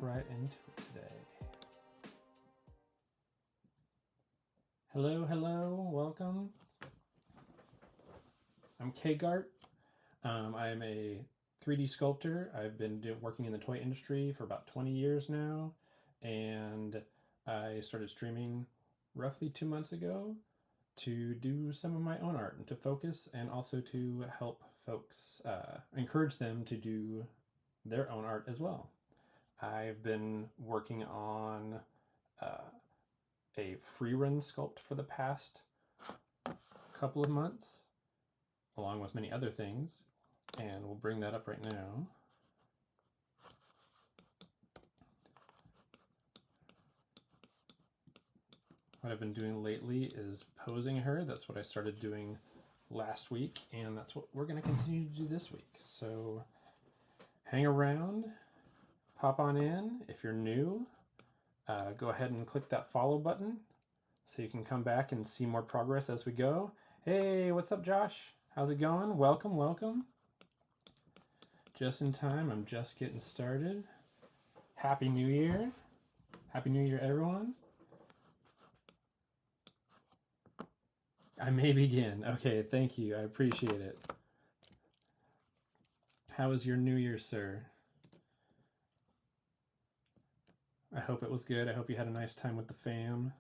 right into it today. Hello, welcome. I'm KGart. I am a 3D sculptor. I've been working in the toy industry for about 20 years now, and I started streaming roughly 2 months ago to do some of my own art and to focus, and also to help folks, encourage them to do their own art as well. I've been working on a Frieren sculpt for the past couple of months, along with many other things, and we'll bring that up right now. what I've been doing lately is posing her. That's what I started doing last week, and that's what we're going to continue to do this week. So hang around, pop on in. If you're new, go ahead and click that follow button so you can come back and see more progress as we go. Hey, what's up, Josh? How's it going? Welcome, welcome. Just in time. I'm just getting started. Happy New Year. Happy New Year, everyone. I may begin. Okay, thank you. I appreciate it. How was your New Year, sir? I hope it was good. I hope you had a nice time with the fam.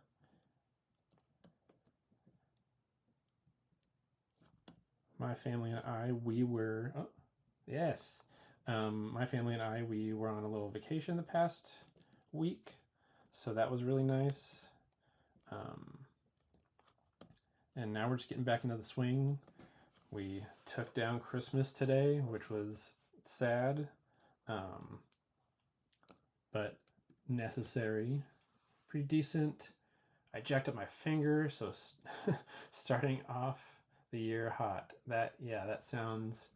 My family and I, we were, oh, yes. My family and I, we were on a little vacation the past week, so that was really nice. And now we're just getting back into the swing. We took down Christmas today, which was sad, but necessary. Pretty decent. I jacked up my finger, so starting off the year hot. That sounds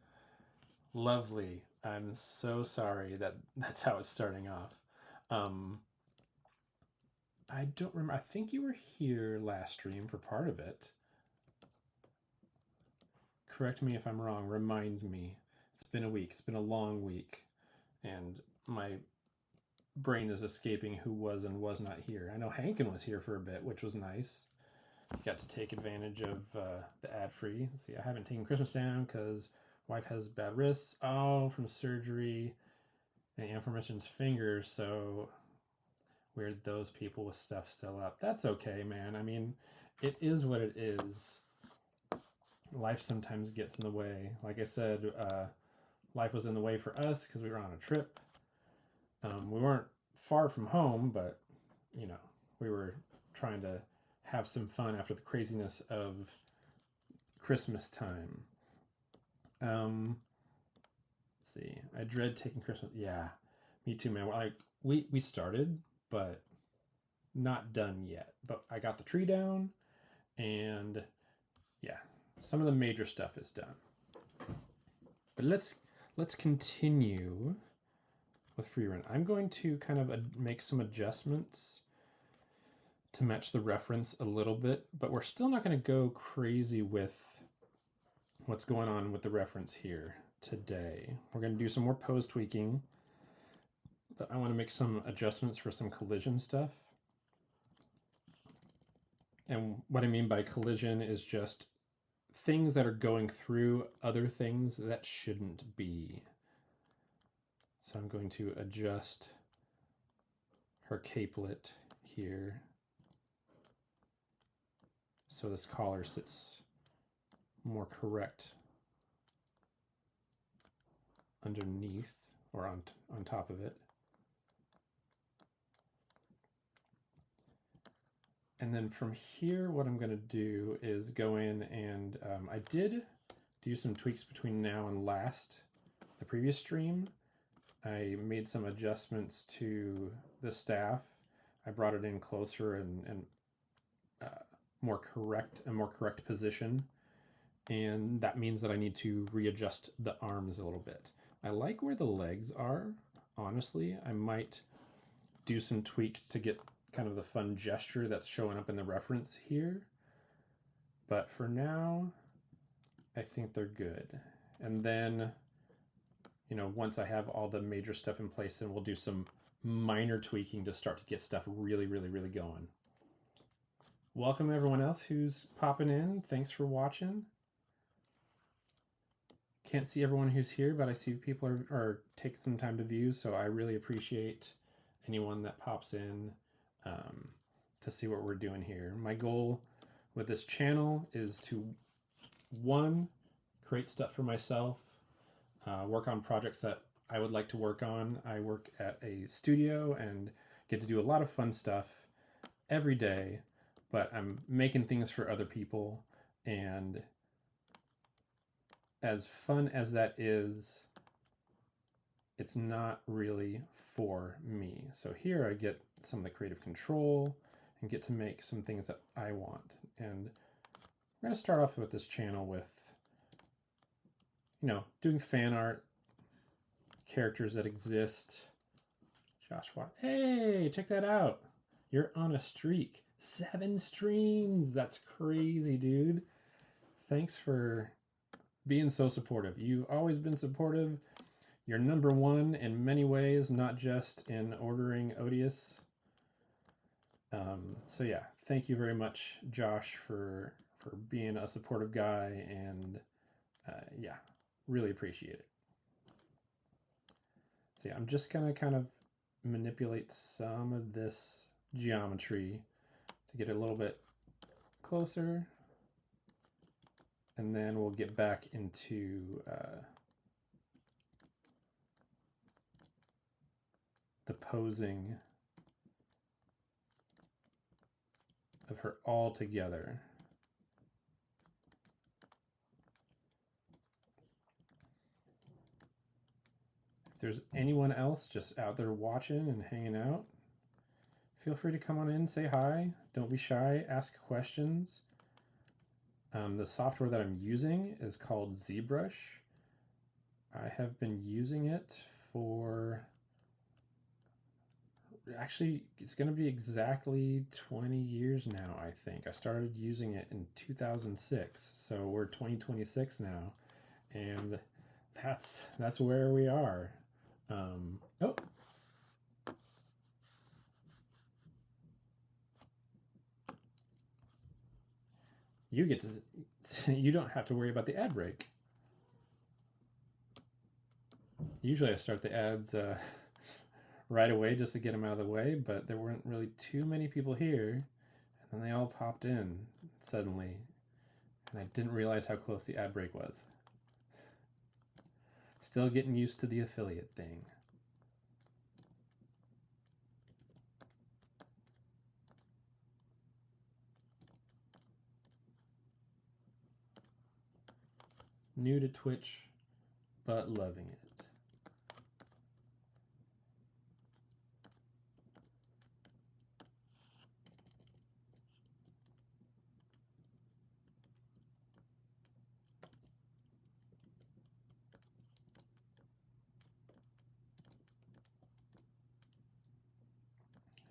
lovely. I'm so sorry that's how it's starting off. I don't remember. I think you were here last stream for part of it. Correct me if I'm wrong. Remind me. It's been a week. It's been a long week. And my brain is escaping who was and was not here. I know Hankin was here for a bit, which was nice. Got to take advantage of the ad-free. Let's see, I haven't taken Christmas down because wife has bad wrists. Oh, from surgery and from Richard's fingers. So weird those people with stuff still up. That's okay, man. I mean, it is what it is. Life sometimes gets in the way. Like I said, life was in the way for us because we were on a trip. We weren't far from home, but, you know, we were trying to have some fun after the craziness of Christmas time. Let's see. I dread taking Christmas. Yeah, me too, man. Like we started, but not done yet. But I got the tree down, and yeah, some of the major stuff is done. But let's continue with Frieren. I'm going to kind of make some adjustments to match the reference a little bit, but we're still not going to go crazy with what's going on with the reference here today. We're going to do some more pose tweaking, but I want to make some adjustments for some collision stuff. And what I mean by collision is just things that are going through other things that shouldn't be. So I'm going to adjust her capelet here so this collar sits more correct underneath or on top of it. And then from here, what I'm going to do is go in and I did do some tweaks between now and the previous stream. I made some adjustments to the staff. I brought it in closer and more correct position. And that means that I need to readjust the arms a little bit. I like where the legs are. Honestly, I might do some tweaks to get kind of the fun gesture that's showing up in the reference here. But for now, I think they're good. And then, you know, once I have all the major stuff in place, then we'll do some minor tweaking to start to get stuff really, really, really going. Welcome everyone else who's popping in. Thanks for watching. Can't see everyone who's here, but I see people are taking some time to view, so I really appreciate anyone that pops in to see what we're doing here. My goal with this channel is to, one, create stuff for myself, work on projects that I would like to work on. I work at a studio and get to do a lot of fun stuff every day, but I'm making things for other people, and as fun as that is, it's not really for me. So here I get some of the creative control and get to make some things that I want. And we're going to start off with this channel with, you know, doing fan art, characters that exist. Josh Watt, hey, check that out. You're on a streak. 7 streams. That's crazy, dude. Thanks for being so supportive. You've always been supportive. You're number one in many ways, not just in ordering Odious. So yeah, thank you very much, Josh, for being a supportive guy, and yeah, really appreciate it. So yeah, I'm just gonna kind of manipulate some of this geometry to get a little bit closer, and then we'll get back into the posing of her all together. If there's anyone else just out there watching and hanging out, feel free to come on in, say hi. Don't be shy, ask questions. The software that I'm using is called ZBrush. I have been using it for, actually, it's going to be exactly 20 years now, I think. I started using it in 2006, so we're 2026 now, and that's where we are. Oh. You get to, you don't have to worry about the ad break. Usually I start the ads right away just to get them out of the way, but there weren't really too many people here, and then they all popped in suddenly, and I didn't realize how close the ad break was. Still getting used to the affiliate thing. New to Twitch, but loving it.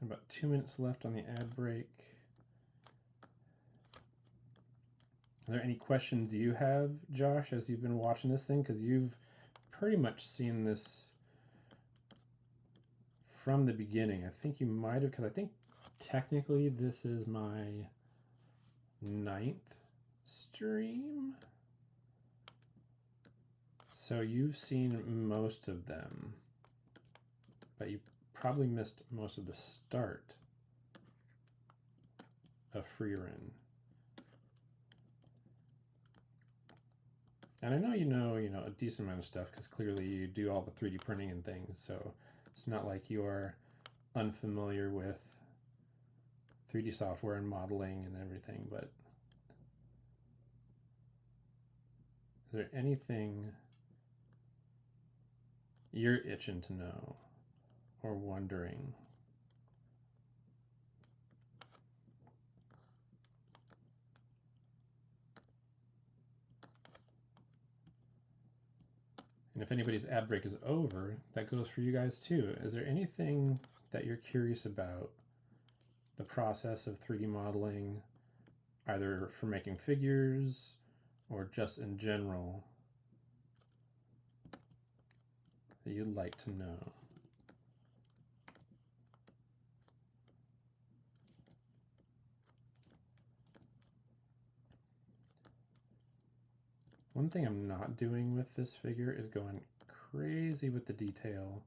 About 2 minutes left on the ad break. Are there any questions you have, Josh, as you've been watching this thing? Because you've pretty much seen this from the beginning. I think you might have, because I think technically this is my 9th stream. So you've seen most of them, but you probably missed most of the start of Frieren. And I know you know a decent amount of stuff, because clearly you do all the 3D printing and things, so it's not like you're unfamiliar with 3D software and modeling and everything. But is there anything you're itching to know or wondering? And if anybody's ad break is over, that goes for you guys too. Is there anything that you're curious about the process of 3D modeling, either for making figures or just in general, that you'd like to know? One thing I'm not doing with this figure is going crazy with the detail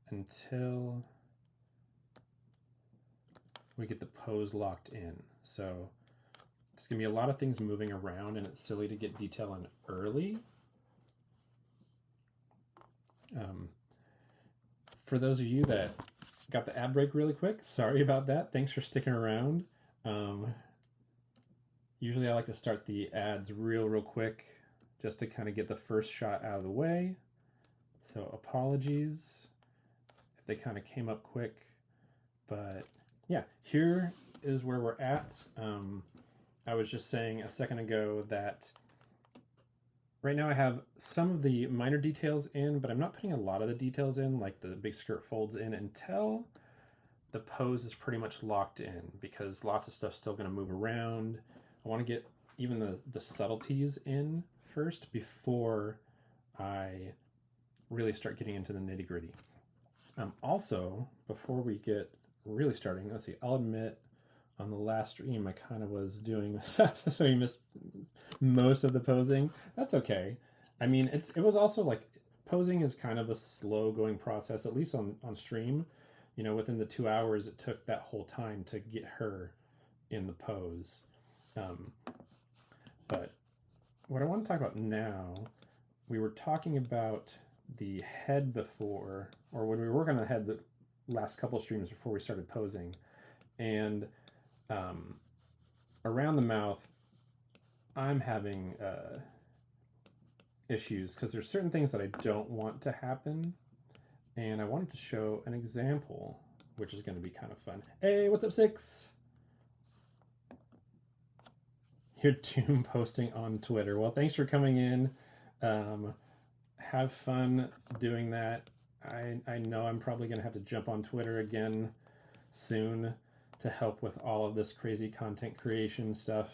until we get the pose locked in. So there's gonna be a lot of things moving around, and it's silly to get detail in early. For those of you that got the ad break really quick, sorry about that. Thanks for sticking around. Usually I like to start the ads real quick just to kind of get the first shot out of the way. So apologies if they kind of came up quick. But yeah, here is where we're at. I was just saying a second ago that right now I have some of the minor details in, but I'm not putting a lot of the details in, like the big skirt folds in, until the pose is pretty much locked in, because lots of stuff's still going to move around. I want to get even the subtleties in first before I really start getting into the nitty gritty. Also, before we get really starting, let's see, I'll admit on the last stream I kind of was doing so you missed most of the posing. That's okay. I mean, it was also like posing is kind of a slow going process, at least on stream. You know, within the 2 hours it took that whole time to get her in the pose. But what I want to talk about now, we were talking about the head before, or when we were working on the head the last couple streams before we started posing, and around the mouth, I'm having issues because there's certain things that I don't want to happen, and I wanted to show an example, which is going to be kind of fun. Hey, what's up, Six? You're doom posting on Twitter. Well, thanks for coming in. Have fun doing that. I know I'm probably going to have to jump on Twitter again soon to help with all of this crazy content creation stuff.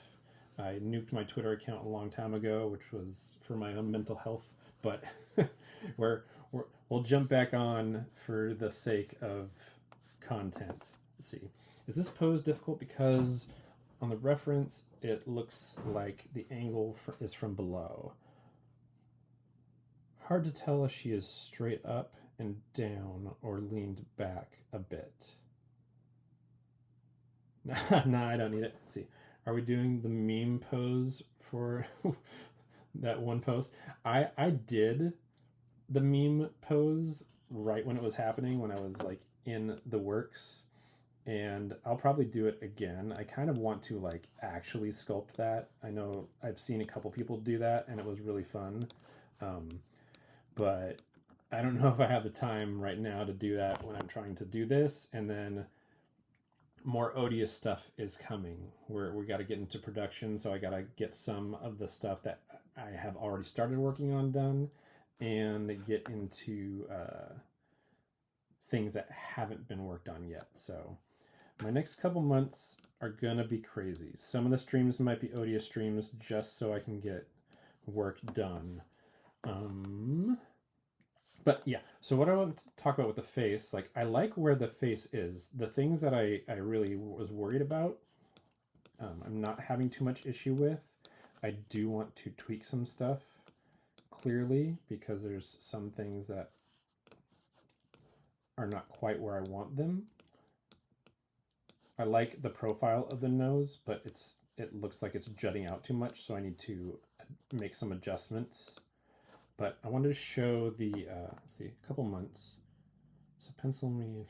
I nuked my Twitter account a long time ago, which was for my own mental health, but we'll jump back on for the sake of content. Let's see. Is this pose difficult? Because on the reference, it looks like the angle is from below. Hard to tell if she is straight up and down or leaned back a bit. Nah, I don't need it. Let's see. Are we doing the meme pose for that one post? I did the meme pose right when it was happening, when I was like in the works, and I'll probably do it again. I kind of want to like actually sculpt that. I know I've seen a couple people do that and it was really fun. But I don't know if I have the time right now to do that when I'm trying to do this. And then more odious stuff is coming where we got to get into production. So I got to get some of the stuff that I have already started working on done and get into things that haven't been worked on yet. So my next couple months are going to be crazy. Some of the streams might be odious streams just so I can get work done. But yeah, so what I want to talk about with the face, like I like where the face is. The things that I really was worried about, I'm not having too much issue with. I do want to tweak some stuff, clearly, because there's some things that are not quite where I want them. I like the profile of the nose, but it looks like it's jutting out too much, so I need to make some adjustments. But I wanted to show the, let's see, a couple months. So pencil me in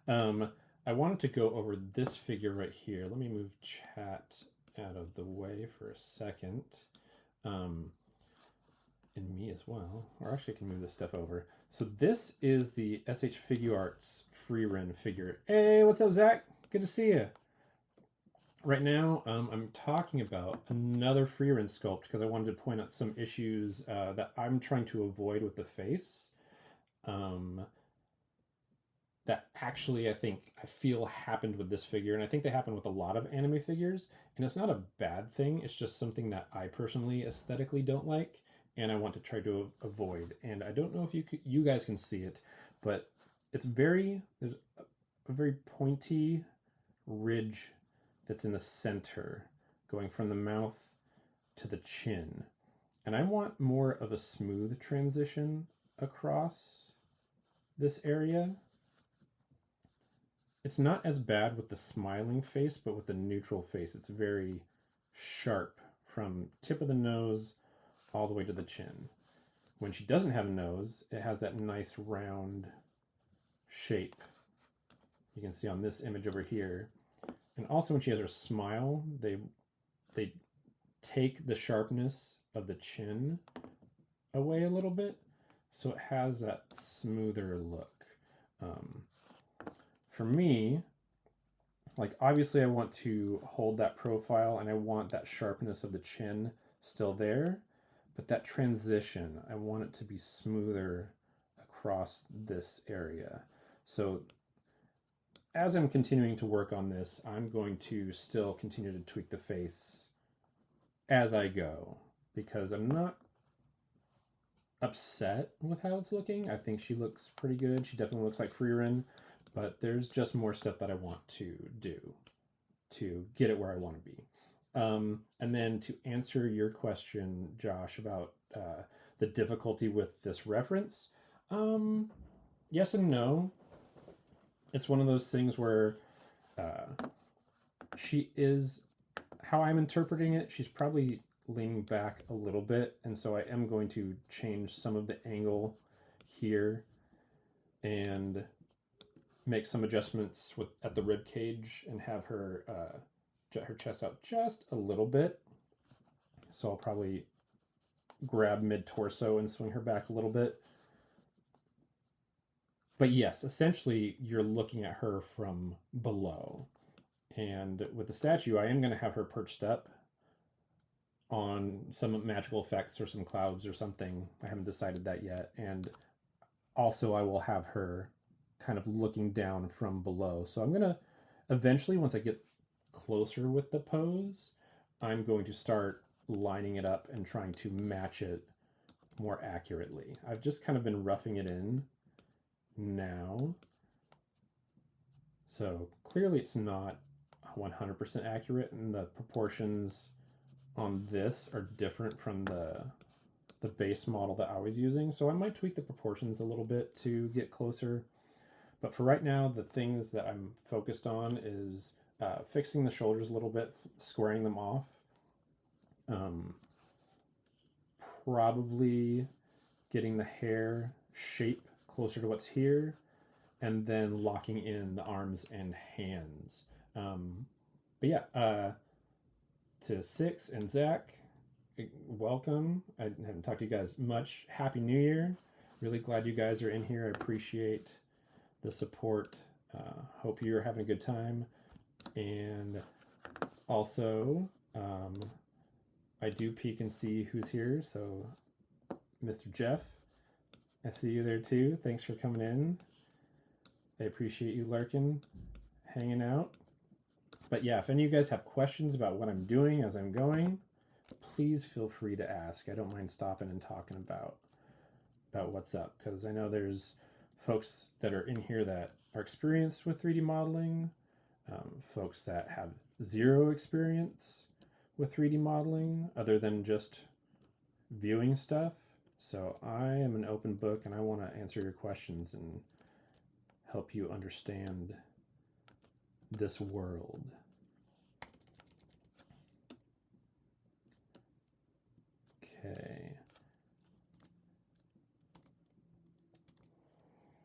from... I wanted to go over this figure right here. Let me move chat out of the way for a second. And me as well. Or actually I can move this stuff over. So this is the SH Figuarts Frieren figure. Hey, what's up, Zach? Good to see you. Right now, I'm talking about another Frieren sculpt because I wanted to point out some issues that I'm trying to avoid with the face. That actually I feel happened with this figure, and I think they happen with a lot of anime figures, and it's not a bad thing. It's just something that I personally aesthetically don't like, and I want to try to avoid. And I don't know if you guys can see it, but there's a very pointy ridge that's in the center going from the mouth to the chin. And I want more of a smooth transition across this area. It's not as bad with the smiling face, but with the neutral face, it's very sharp from tip of the nose all the way to the chin. When she doesn't have a nose, it has that nice round shape. You can see on this image over here. And also when she has her smile, they take the sharpness of the chin away a little bit, so it has that smoother look. For me, like obviously I want to hold that profile and I want that sharpness of the chin still there, but that transition, I want it to be smoother across this area. So as I'm continuing to work on this, I'm going to still continue to tweak the face as I go because I'm not upset with how it's looking. I think she looks pretty good. She definitely looks like Frieren, but there's just more stuff that I want to do to get it where I want to be. And then to answer your question, Josh, about the difficulty with this reference, yes and no. It's one of those things where she is, how I'm interpreting it, she's probably leaning back a little bit, and so I am going to change some of the angle here and make some adjustments at the rib cage and have her jet her chest out just a little bit. So I'll probably grab mid-torso and swing her back a little bit. But yes, essentially you're looking at her from below. And with the statue, I am going to have her perched up on some magical effects or some clouds or something. I haven't decided that yet. And also I will have her kind of looking down from below. So I'm going to eventually, once I get closer with the pose, I'm going to start lining it up and trying to match it more accurately. I've just kind of been roughing it in now. So clearly it's not 100% accurate, and the proportions on this are different from the base model that I was using. So I might tweak the proportions a little bit to get closer. But for right now, the things that I'm focused on is fixing the shoulders a little bit, squaring them off. Probably getting the hair shape closer to what's here, and then locking in the arms and hands. But yeah, to Six and Zach, welcome. I haven't talked to you guys much. Happy New Year. Really glad you guys are in here. I appreciate the support. Hope you're having a good time. And also, I do peek and see who's here. So, Mr. Jeff, I see you there too. Thanks for coming in. I appreciate you lurking, hanging out. But yeah, if any of you guys have questions about what I'm doing as I'm going, please feel free to ask. I don't mind stopping and talking about what's up, because I know there's folks that are in here that are experienced with 3D modeling, folks that have zero experience with 3D modeling other than just viewing stuff. So I am an open book, and I want to answer your questions and help you understand this world. Okay.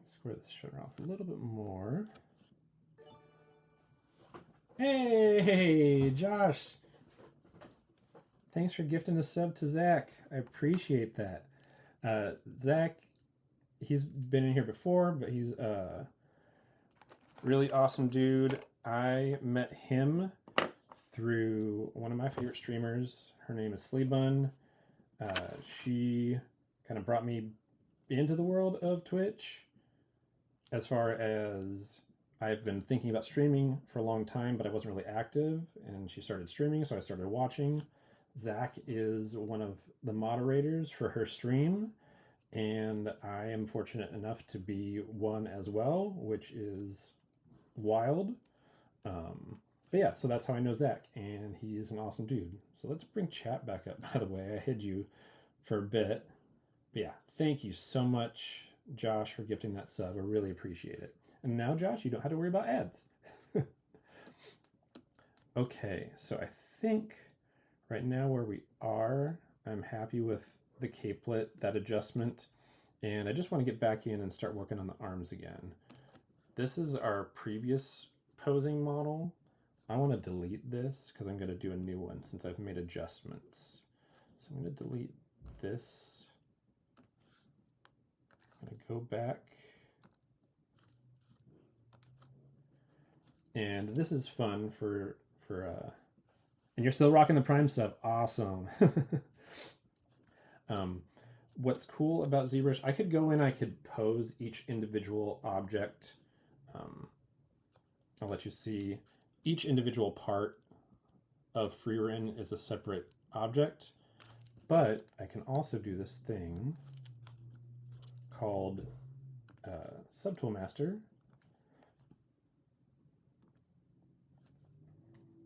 Square this shutter off a little bit more. Hey, Josh. Thanks for gifting a sub to Zach. I appreciate that. Zach, he's been in here before, but he's a really awesome dude. I met him through one of my favorite streamers. Her name is Sleebun. She kind of brought me into the world of Twitch. As far as I've been thinking about streaming for a long time, but I wasn't really active, and she started streaming, so I started watching. Zach is one of the moderators for her stream, and I am fortunate enough to be one as well, which is wild. But yeah, so that's how I know Zach, and he's an awesome dude. So let's bring chat back up, by the way. I hid you for a bit. But yeah, thank you so much, Josh, for gifting that sub. I really appreciate it. And now, Josh, you don't have to worry about ads. Okay, so I think right now where we are, I'm happy with the capelet, that adjustment, and I just want to get back in and start working on the arms again. This is our previous posing model. I want to delete this because I'm going to do a new one since I've made adjustments. So I'm going to delete this. I'm going to go back And this is fun and you're still rocking the Prime sub. Awesome. What's cool about ZBrush, I could go in, I could pose each individual object. I'll let you see each individual part of Frieren is a separate object, but I can also do this thing called Subtool Master.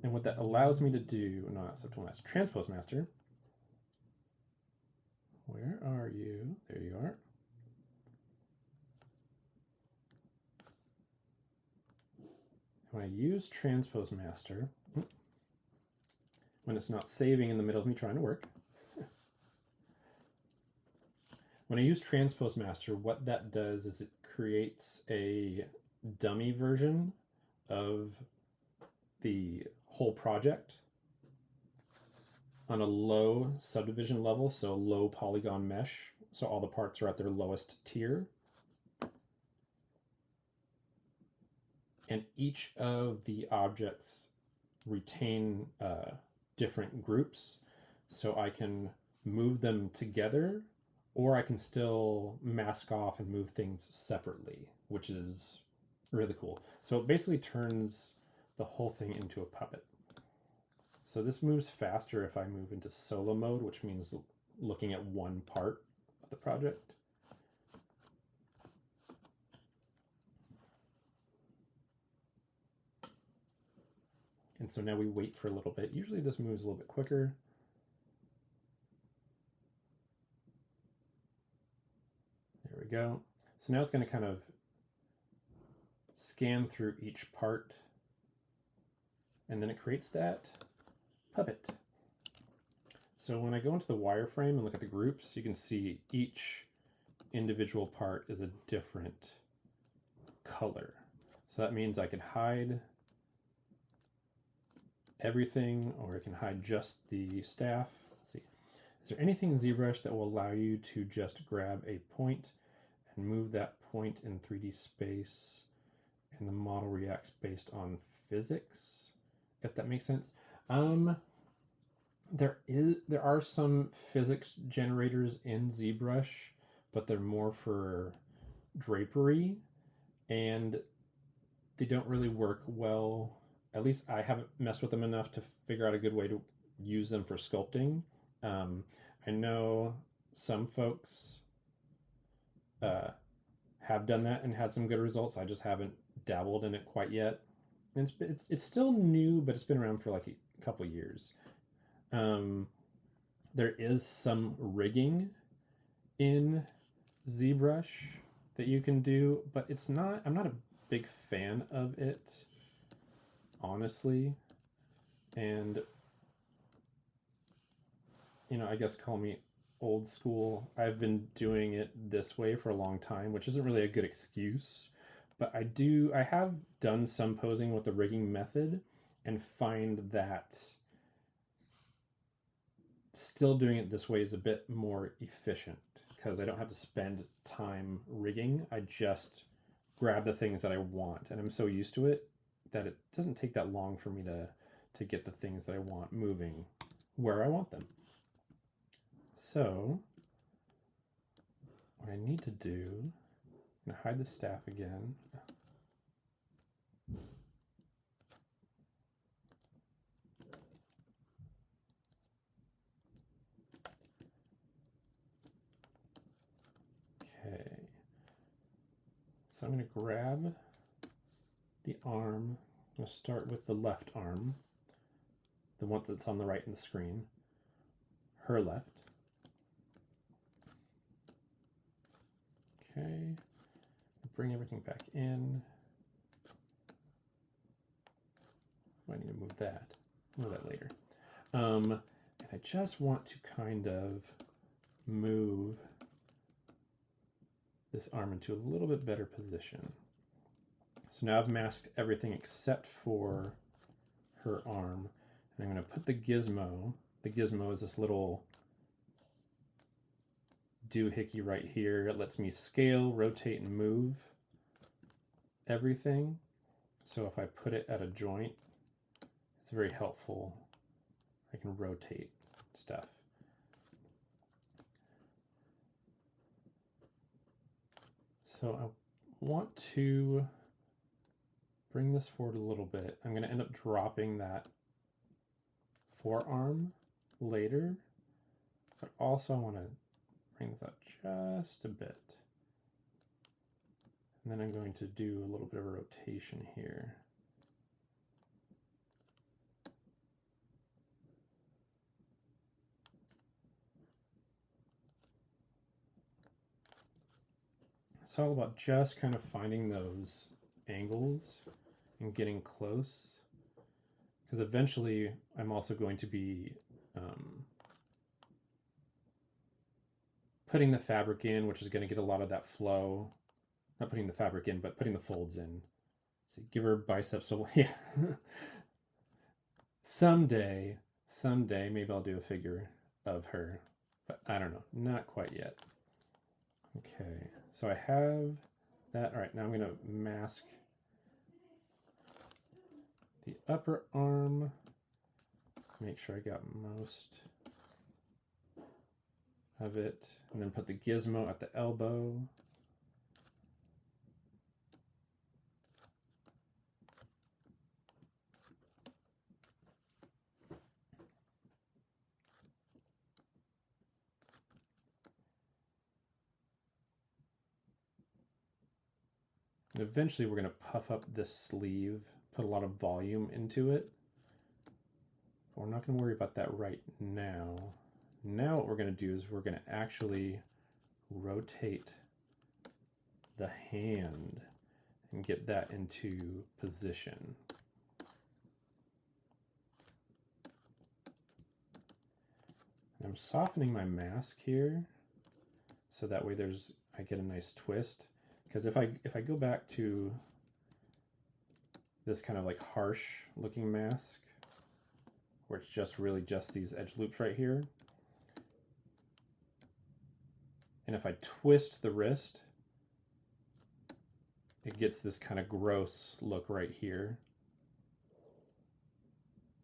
And what that allows me to do, no, not Subtool Master, Transpose Master. Where are you? There you are. When I use Transpose Master, when it's not saving in the middle of me trying to work, when I use Transpose Master, what that does is it creates a dummy version of the whole project on a low subdivision level, so low polygon mesh, so all the parts are at their lowest tier. And each of the objects retain different groups, so I can move them together, or I can still mask off and move things separately, which is really cool. So it basically turns the whole thing into a puppet. So this moves faster if I move into solo mode, which means looking at one part of the project. And so now we wait for a little bit. Usually this moves a little bit quicker. There we go. So now it's going to kind of scan through each part, and then it creates that puppet. So when I go into the wireframe and look at the groups, you can see each individual part is a different color. So that means I can hide everything, or I can hide just the staff. Let's see. Is there anything in ZBrush that will allow you to just grab a point and move that point in 3D space and the model reacts based on physics, if that makes sense? There are some physics generators in ZBrush, but they're more for drapery, and they don't really work well. At least I haven't messed with them enough to figure out a good way to use them for sculpting. I know some folks have done that and had some good results. I just haven't dabbled in it quite yet. And it's still new, but it's been around for like a couple years. There is some rigging in ZBrush that you can do, but I'm not a big fan of it, honestly. And, you know, I guess call me old school. I've been doing it this way for a long time, which isn't really a good excuse, but I have done some posing with the rigging method and find that still doing it this way is a bit more efficient because I don't have to spend time rigging. I just grab the things that I want, and I'm so used to it that it doesn't take that long for me to get the things that I want moving where I want them. So what I need to do, I'm going to hide the staff again. Okay. So I'm going to grab the arm. I'm going to start with the left arm, the one that's on the right in the screen, her left. Okay, bring everything back in. I need to move that later. And I just want to kind of move this arm into a little bit better position. So now I've masked everything except for her arm. And I'm going to put the gizmo. The gizmo is this little doohickey right here. It lets me scale, rotate, and move everything. So if I put it at a joint, it's very helpful. I can rotate stuff. So I want to bring this forward a little bit. I'm going to end up dropping that forearm later, but also I want to bring this up just a bit. And then I'm going to do a little bit of a rotation here. It's all about just kind of finding those angles and getting close, because eventually I'm also going to be putting the fabric in, which is going to get a lot of that flow. Not putting the fabric in, but putting the folds in. So give her biceps. So yeah, someday maybe I'll do a figure of her, but I don't know, not quite yet. Okay, so I have that. All right, now I'm going to mask the upper arm. Make sure I got most of it, and then put the gizmo at the elbow. And eventually we're going to puff up this sleeve, put a lot of volume into it. But we're not going to worry about that right now. Now what we're going to do is we're going to actually rotate the hand and get that into position. I'm softening my mask here so that way I get a nice twist. Because if I go back to this kind of like harsh looking mask, where it's just really just these edge loops right here, and if I twist the wrist, it gets this kind of gross look right here.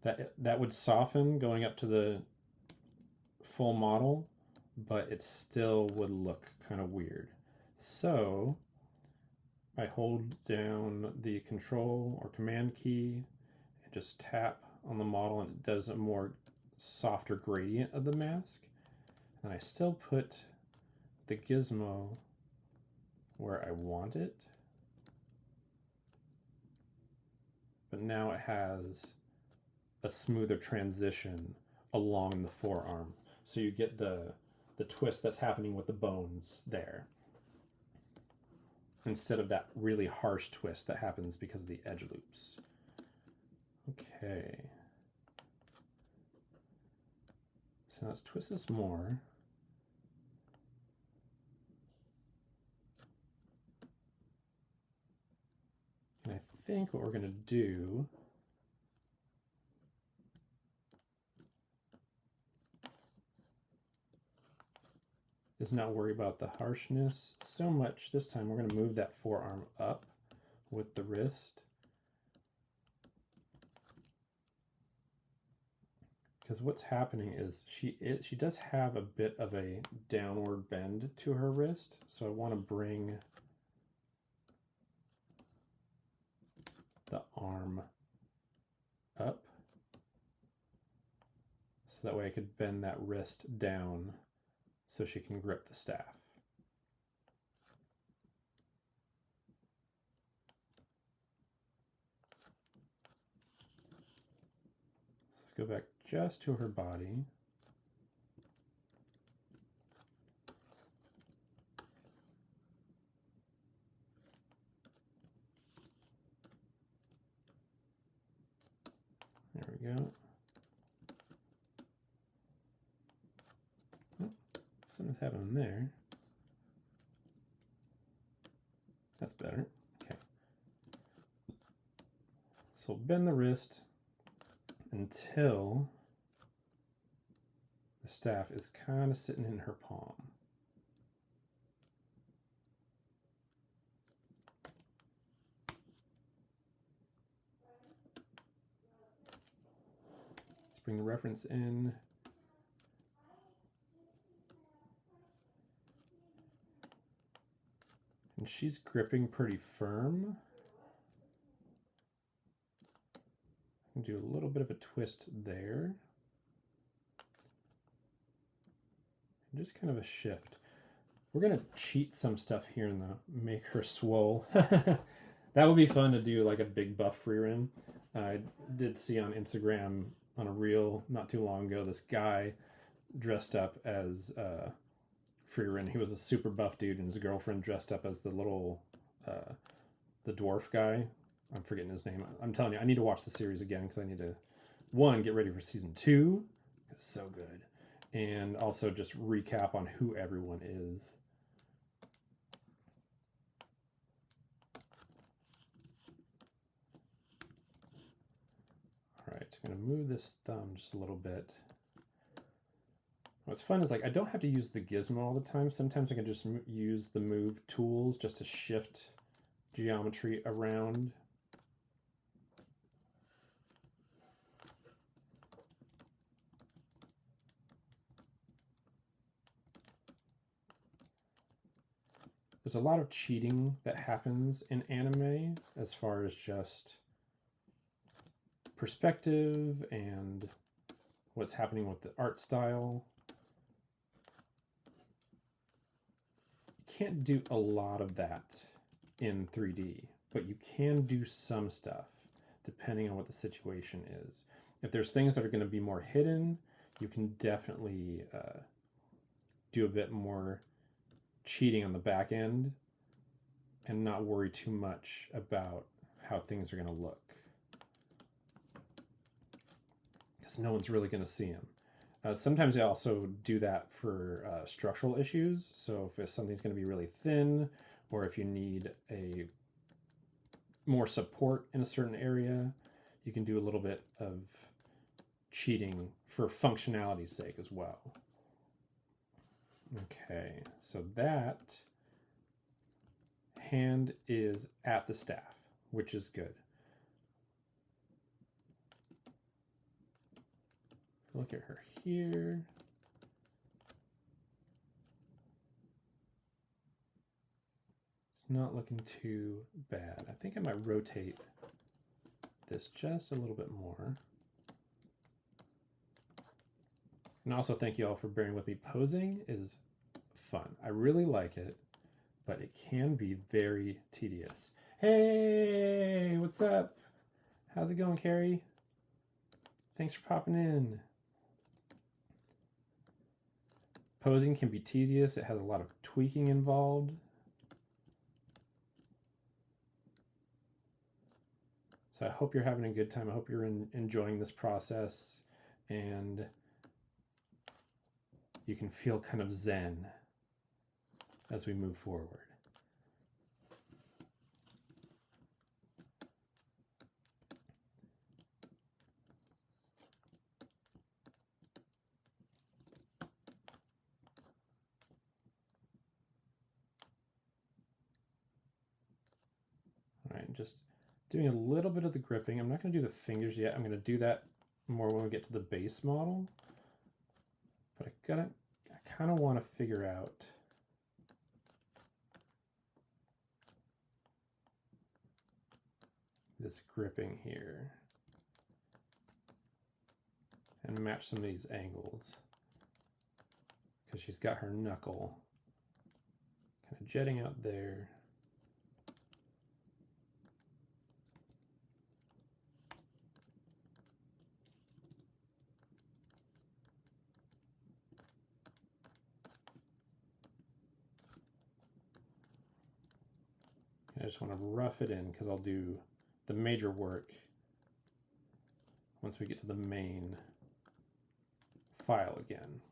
That would soften going up to the full model, but it still would look kind of weird. So I hold down the control or command key and just tap on the model, and it does a more softer gradient of the mask. And I still put the gizmo where I want it, but now it has a smoother transition along the forearm. So you get the twist that's happening with the bones there, instead of that really harsh twist that happens because of the edge loops. Okay. So let's twist this more. And I think what we're going to do is not worry about the harshness so much. This time we're going to move that forearm up with the wrist, because what's happening is she does have a bit of a downward bend to her wrist, so I want to bring the arm up so that way I could bend that wrist down so she can grip the staff. Let's go back just to her body. There we go. Oh, something's happening there. That's better. Okay. So bend the wrist until the staff is kind of sitting in her palm. bring the reference in. And she's gripping pretty firm. Do a little bit of a twist there. And just kind of a shift. We're going to cheat some stuff here in the make her swole. That would be fun to do, like a big buff Frieren. I did see on Instagram on a reel not too long ago this guy dressed up as Frieren. He was a super buff dude, and his girlfriend dressed up as the little the dwarf guy. I'm forgetting his name. I'm telling you, I need to watch the series again because I need to, one, get ready for season 2. It's so good. And also just recap on who everyone is. All right, I'm going to move this thumb just a little bit. What's fun is, like, I don't have to use the gizmo all the time. Sometimes I can just use the move tools just to shift geometry around. There's a lot of cheating that happens in anime as far as just perspective and what's happening with the art style. You can't do a lot of that in 3D, but you can do some stuff depending on what the situation is. If there's things that are going to be more hidden, you can definitely do a bit more cheating on the back end and not worry too much about how things are going to look, because no one's really going to see them. Sometimes I also do that for structural issues. So if something's going to be really thin, or if you need a more support in a certain area, you can do a little bit of cheating for functionality's sake as well. Okay, so that hand is at the staff, which is good. Look at her here. It's not looking too bad. I think I might rotate this just a little bit more. And also thank you all for bearing with me. Posing is fun. I really like it, but it can be very tedious. Hey, what's up? How's it going, Carrie? Thanks for popping in. Posing can be tedious. It has a lot of tweaking involved. So I hope you're having a good time. I hope you're enjoying this process, and you can feel kind of zen as we move forward. All right, just doing a little bit of the gripping. I'm not going to do the fingers yet. I'm going to do that more when we get to the base model. But I kind of want to figure out this gripping here and match some of these angles, because she's got her knuckle kind of jetting out there. I just want to rough it in because I'll do the major work once we get to the main file again.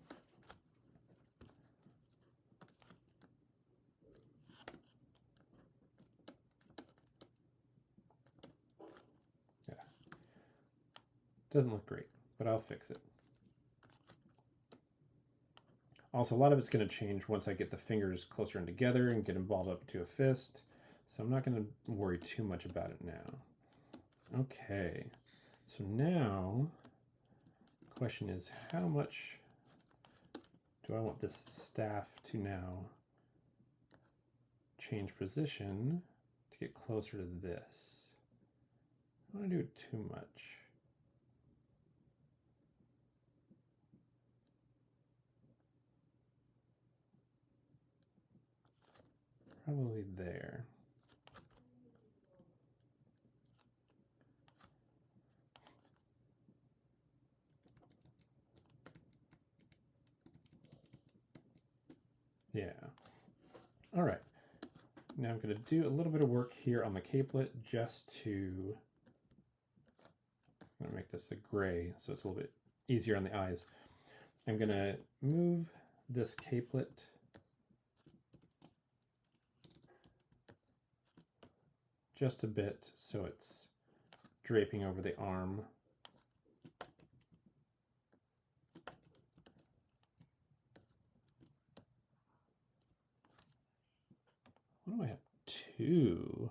Yeah. Doesn't look great, but I'll fix it. Also, a lot of it's going to change once I get the fingers closer in together and get them balled up to a fist. So I'm not going to worry too much about it now. Okay, so now question is, how much do I want this staff to now change position to get closer to this? I don't want to do it too much. Probably there. Yeah. All right. Now I'm going to do a little bit of work here on the capelet just to, I'm going to make this a gray so it's a little bit easier on the eyes. I'm going to move this capelet just a bit so it's draping over the arm. What do I have? 2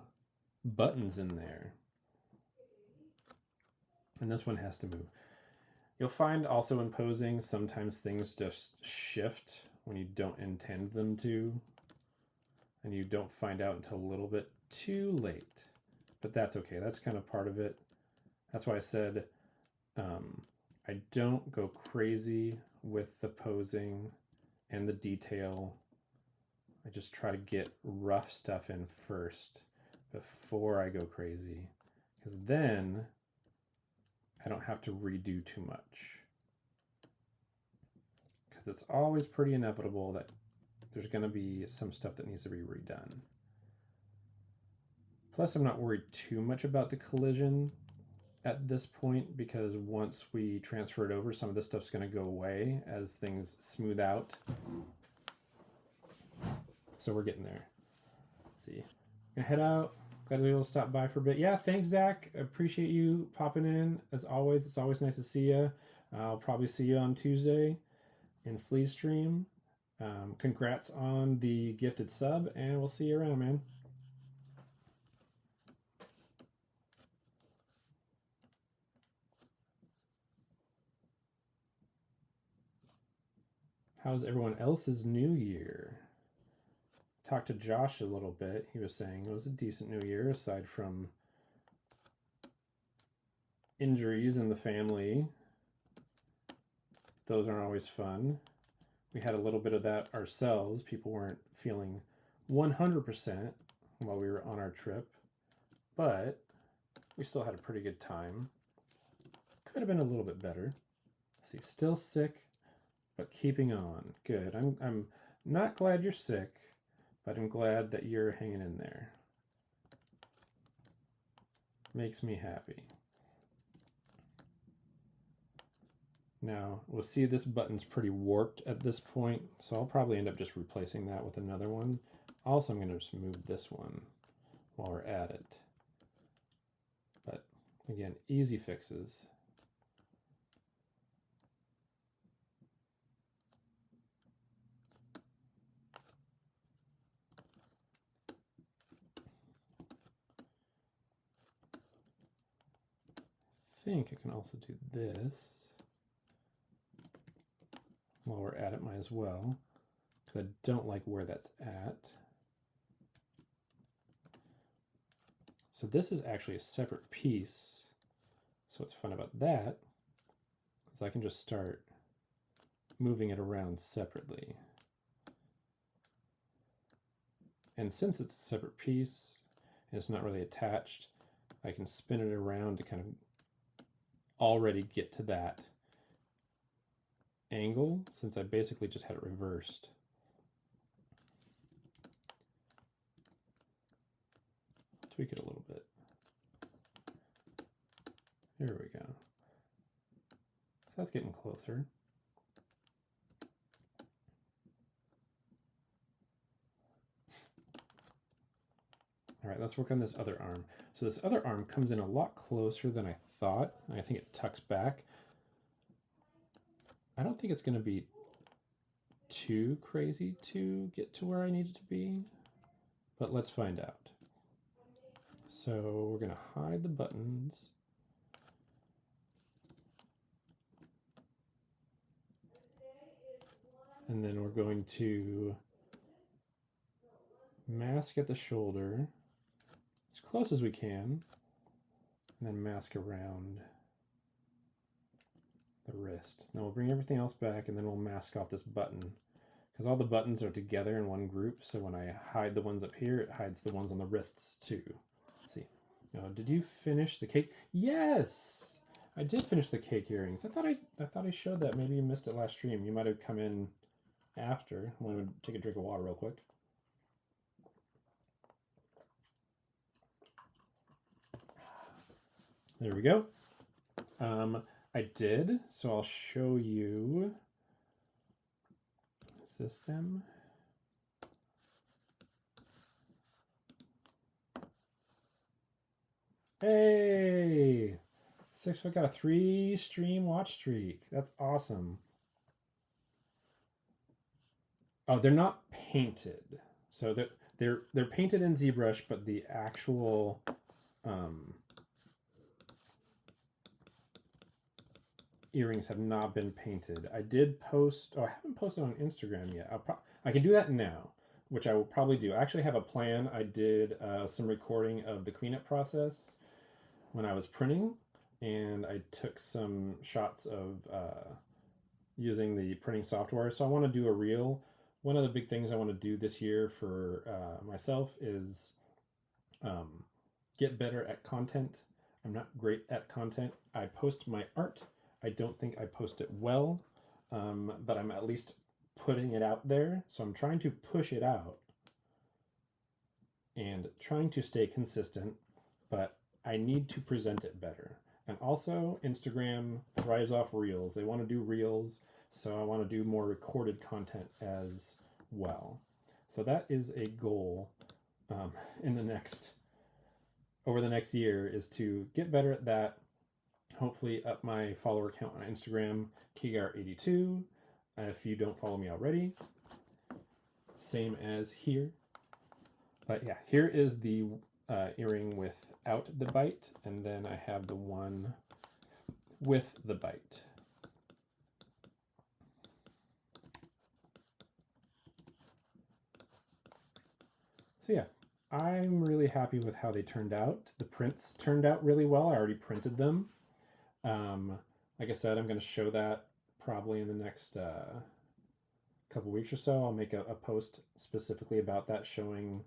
buttons in there. And this one has to move. You'll find also in posing, sometimes things just shift when you don't intend them to, and you don't find out until a little bit too late. But that's okay. That's kind of part of it. That's why I said I don't go crazy with the posing and the detail. I just try to get rough stuff in first before I go crazy, because then I don't have to redo too much. Because it's always pretty inevitable that there's going to be some stuff that needs to be redone. Plus, I'm not worried too much about the collision at this point, because once we transfer it over, some of this stuff's going to go away as things smooth out. So we're getting there. Let's see. I'm gonna head out. Glad we were able to stop by for a bit. Yeah, thanks, Zach. Appreciate you popping in. As always, it's always nice to see you. I'll probably see you on Tuesday in Sleeve Stream. Congrats on the gifted sub, and we'll see you around, man. How's everyone else's New Year? Talked to Josh a little bit. He was saying it was a decent New Year, aside from injuries in the family. Those aren't always fun. We had a little bit of that ourselves. People weren't feeling 100% while we were on our trip, but we still had a pretty good time. Could have been a little bit better. Let's see, still sick, but keeping on. Good. I'm not glad you're sick, but I'm glad that you're hanging in there. Makes me happy. Now, we'll see this button's pretty warped at this point, so I'll probably end up just replacing that with another one. Also, I'm going to just move this one while we're at it. But again, easy fixes. I think I can also do this. While we're at it, might as well, because I don't like where that's at. So this is actually a separate piece. So what's fun about that is I can just start moving it around separately. And since it's a separate piece and it's not really attached, I can spin it around to kind of already get to that angle, since I basically just had it reversed. Tweak it a little bit. There we go. So that's getting closer. All right, let's work on this other arm. So this other arm comes in a lot closer than I thought, and I think it tucks back. I don't think it's going to be too crazy to get to where I need it to be, but let's find out. So we're going to hide the buttons. And then we're going to mask at the shoulder as close as we can, and then mask around the wrist. Now we'll bring everything else back, and then we'll mask off this button, because all the buttons are together in one group, so when I hide the ones up here, it hides the ones on the wrists too. Let's see. Did you finish the cake? Yes! I did finish the cake earrings. I thought I showed that. Maybe you missed it last stream. You might have come in after. I'm going to take a drink of water real quick. There we go. I did, so I'll show you. Is this them? Hey! 6 Foot got a 3 stream watch streak. That's awesome. Oh, they're not painted. So they're painted in ZBrush, but the actual earrings have not been painted. I did post, I haven't posted on Instagram yet. I can do that now, which I will probably do. I actually have a plan. I did some recording of the cleanup process when I was printing, and I took some shots of using the printing software. So I want to do a reel. One of the big things I want to do this year for myself is get better at content. I'm not great at content. I post my art. I don't think I post it well, but I'm at least putting it out there. So I'm trying to push it out and trying to stay consistent, but I need to present it better. And also Instagram thrives off reels. They want to do reels, so I want to do more recorded content as well. So that is a goal over the next year, is to get better at that. Hopefully up my follower count on Instagram, KGart82, if you don't follow me already. Same as here. But yeah, here is the earring without the bite, and then I have the one with the bite. So yeah, I'm really happy with how they turned out. The prints turned out really well. I already printed them. Like I said, I'm going to show that probably in the next couple weeks or so. I'll make a post specifically about that, showing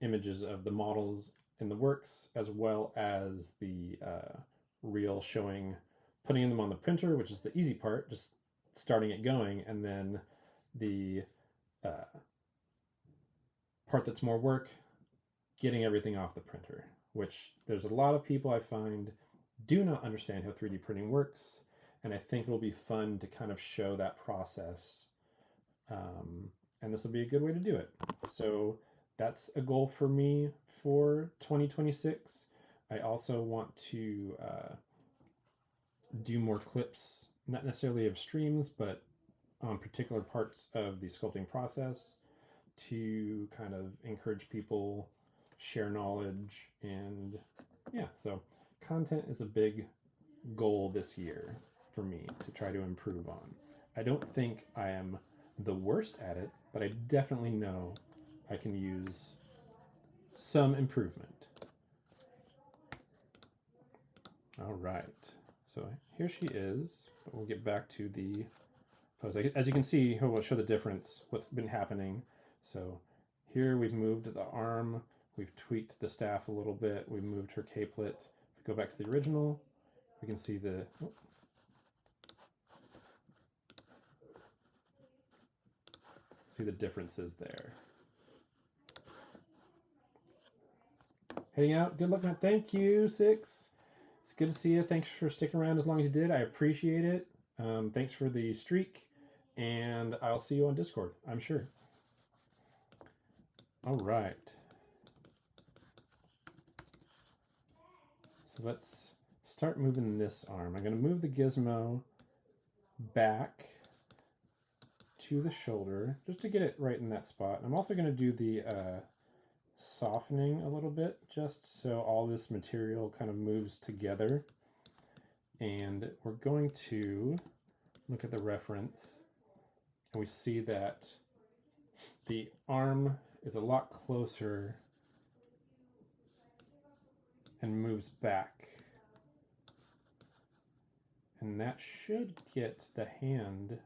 images of the models in the works, as well as the reel showing putting them on the printer, which is the easy part, just starting it going, and then the part that's more work, getting everything off the printer, which there's a lot of people I find do not understand how 3D printing works, and I think it'll be fun to kind of show that process, and this will be a good way to do it. So that's a goal for me for 2026. I also want to do more clips, not necessarily of streams, but on particular parts of the sculpting process, to kind of encourage people, share knowledge, and yeah, so content is a big goal this year for me to try to improve on. I don't think I am the worst at it, but I definitely know I can use some improvement. All right, so here she is, but we'll get back to the pose. As you can see, we'll show the difference, what's been happening. So here we've moved the arm, we've tweaked the staff a little bit, we've moved her capelet. If we go back to the original, we can see the differences there. Heading out. Good luck, man. Thank you, 6. It's good to see you. Thanks for sticking around as long as you did. I appreciate it. Thanks for the streak, and I'll see you on Discord, I'm sure. All right. So let's start moving this arm. I'm going to move the gizmo back to the shoulder just to get it right in that spot. I'm also going to do the softening a little bit, just so all this material kind of moves together. And we're going to look at the reference and we see that the arm is a lot closer and moves back. And that should get the hand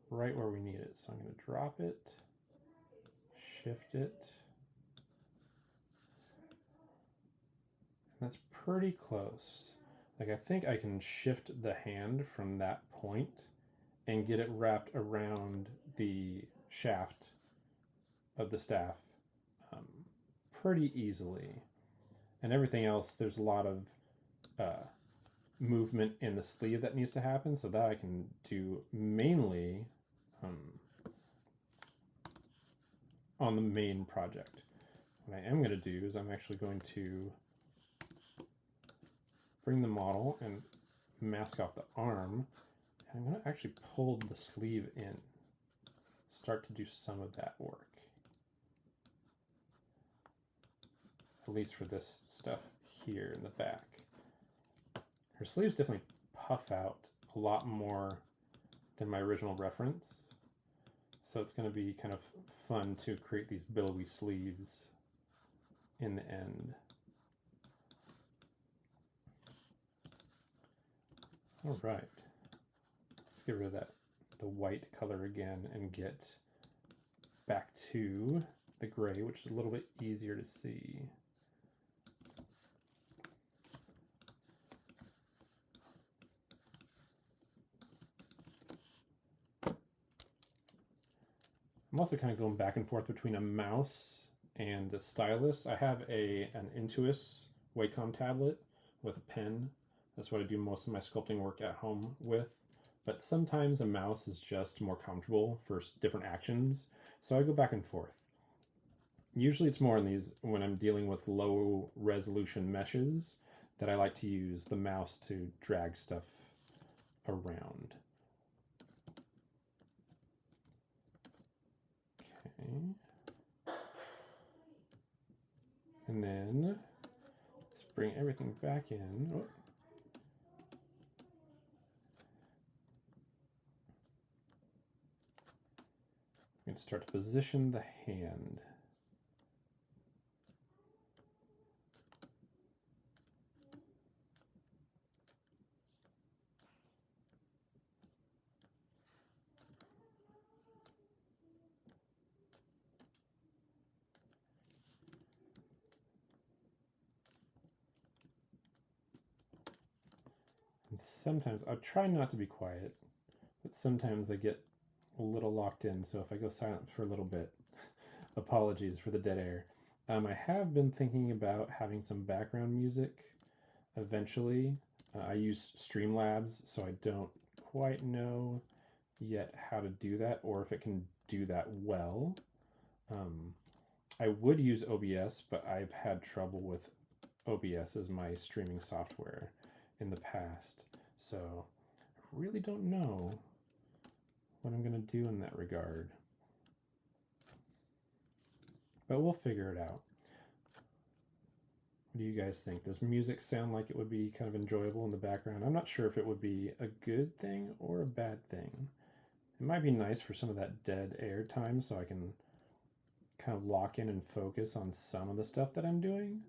right where we need it. So I'm going to drop it, shift it. That's pretty close. Like, I think I can shift the hand from that point and get it wrapped around the shaft of the staff pretty easily. And everything else, there's a lot of movement in the sleeve that needs to happen, so that I can do mainly on the main project. What I am going to do is I'm actually going to bring the model and mask off the arm, and I'm going to actually pull the sleeve in, start to do some of that work, at least for this stuff here in the back. Her sleeves definitely puff out a lot more than my original reference, so it's going to be kind of fun to create these billowy sleeves in the end. All right, let's get rid of the white color again and get back to the gray, which is a little bit easier to see. I'm also kind of going back and forth between a mouse and a stylus. I have an Intuos Wacom tablet with a pen. That's what I do most of my sculpting work at home with. But sometimes a mouse is just more comfortable for different actions, so I go back and forth. Usually it's more in these, when I'm dealing with low resolution meshes, that I like to use the mouse to drag stuff around. Okay. And then let's bring everything back in. Oh. And start to position the hand. And sometimes I try not to be quiet, but sometimes I get a little locked in, so if I go silent for a little bit, apologies for the dead air. I have been thinking about having some background music eventually. I use Streamlabs, so I don't quite know yet how to do that, or if it can do that well. I would use OBS, but I've had trouble with OBS as my streaming software in the past, so I really don't know what I'm going to do in that regard. But we'll figure it out. What do you guys think? Does music sound like it would be kind of enjoyable in the background? I'm not sure if it would be a good thing or a bad thing. It might be nice for some of that dead air time so I can kind of lock in and focus on some of the stuff that I'm doing.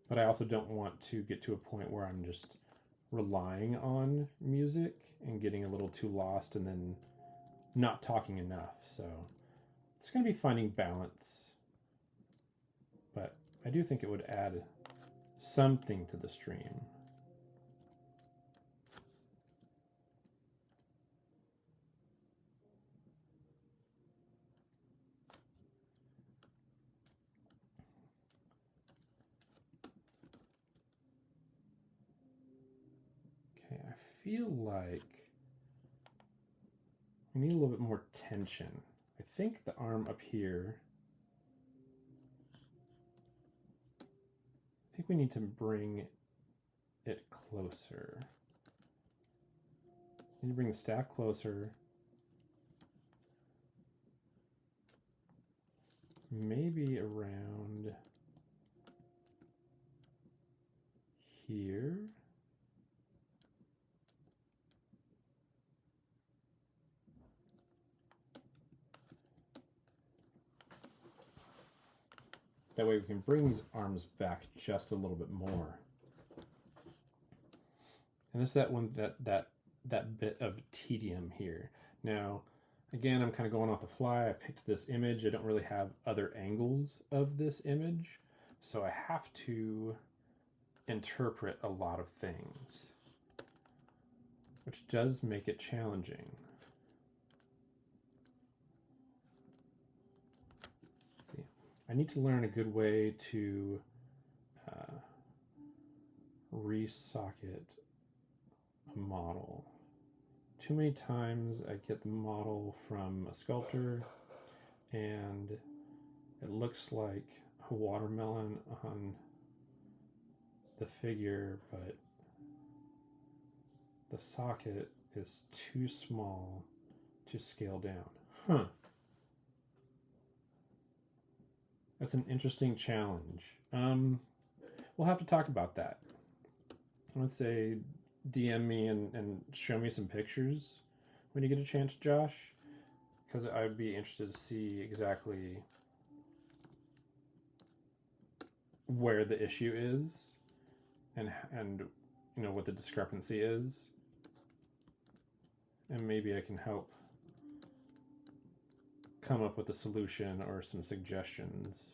But I also don't want to get to a point where I'm just relying on music and getting a little too lost and then not talking enough. So it's going to be finding balance. But I do think it would add something to the stream. Okay, I feel like we need a little bit more tension. I think the arm up here, I think we need to bring it closer. We need to bring the staff closer. Maybe around here. That way we can bring these arms back just a little bit more. And this is that bit of tedium here. Now, again, I'm kind of going off the fly. I picked this image. I don't really have other angles of this image, so I have to interpret a lot of things, which does make it challenging. Let's see, I need to learn a good way to resocket a model. Too many times I get the model from a sculptor and it looks like a watermelon on the figure, but the socket is too small to scale down. That's an interesting challenge. We'll have to talk about that. Let's say DM me and show me some pictures when you get a chance, Josh, because I would be interested to see exactly where the issue is and you know what the discrepancy is, and maybe I can help come up with a solution or some suggestions.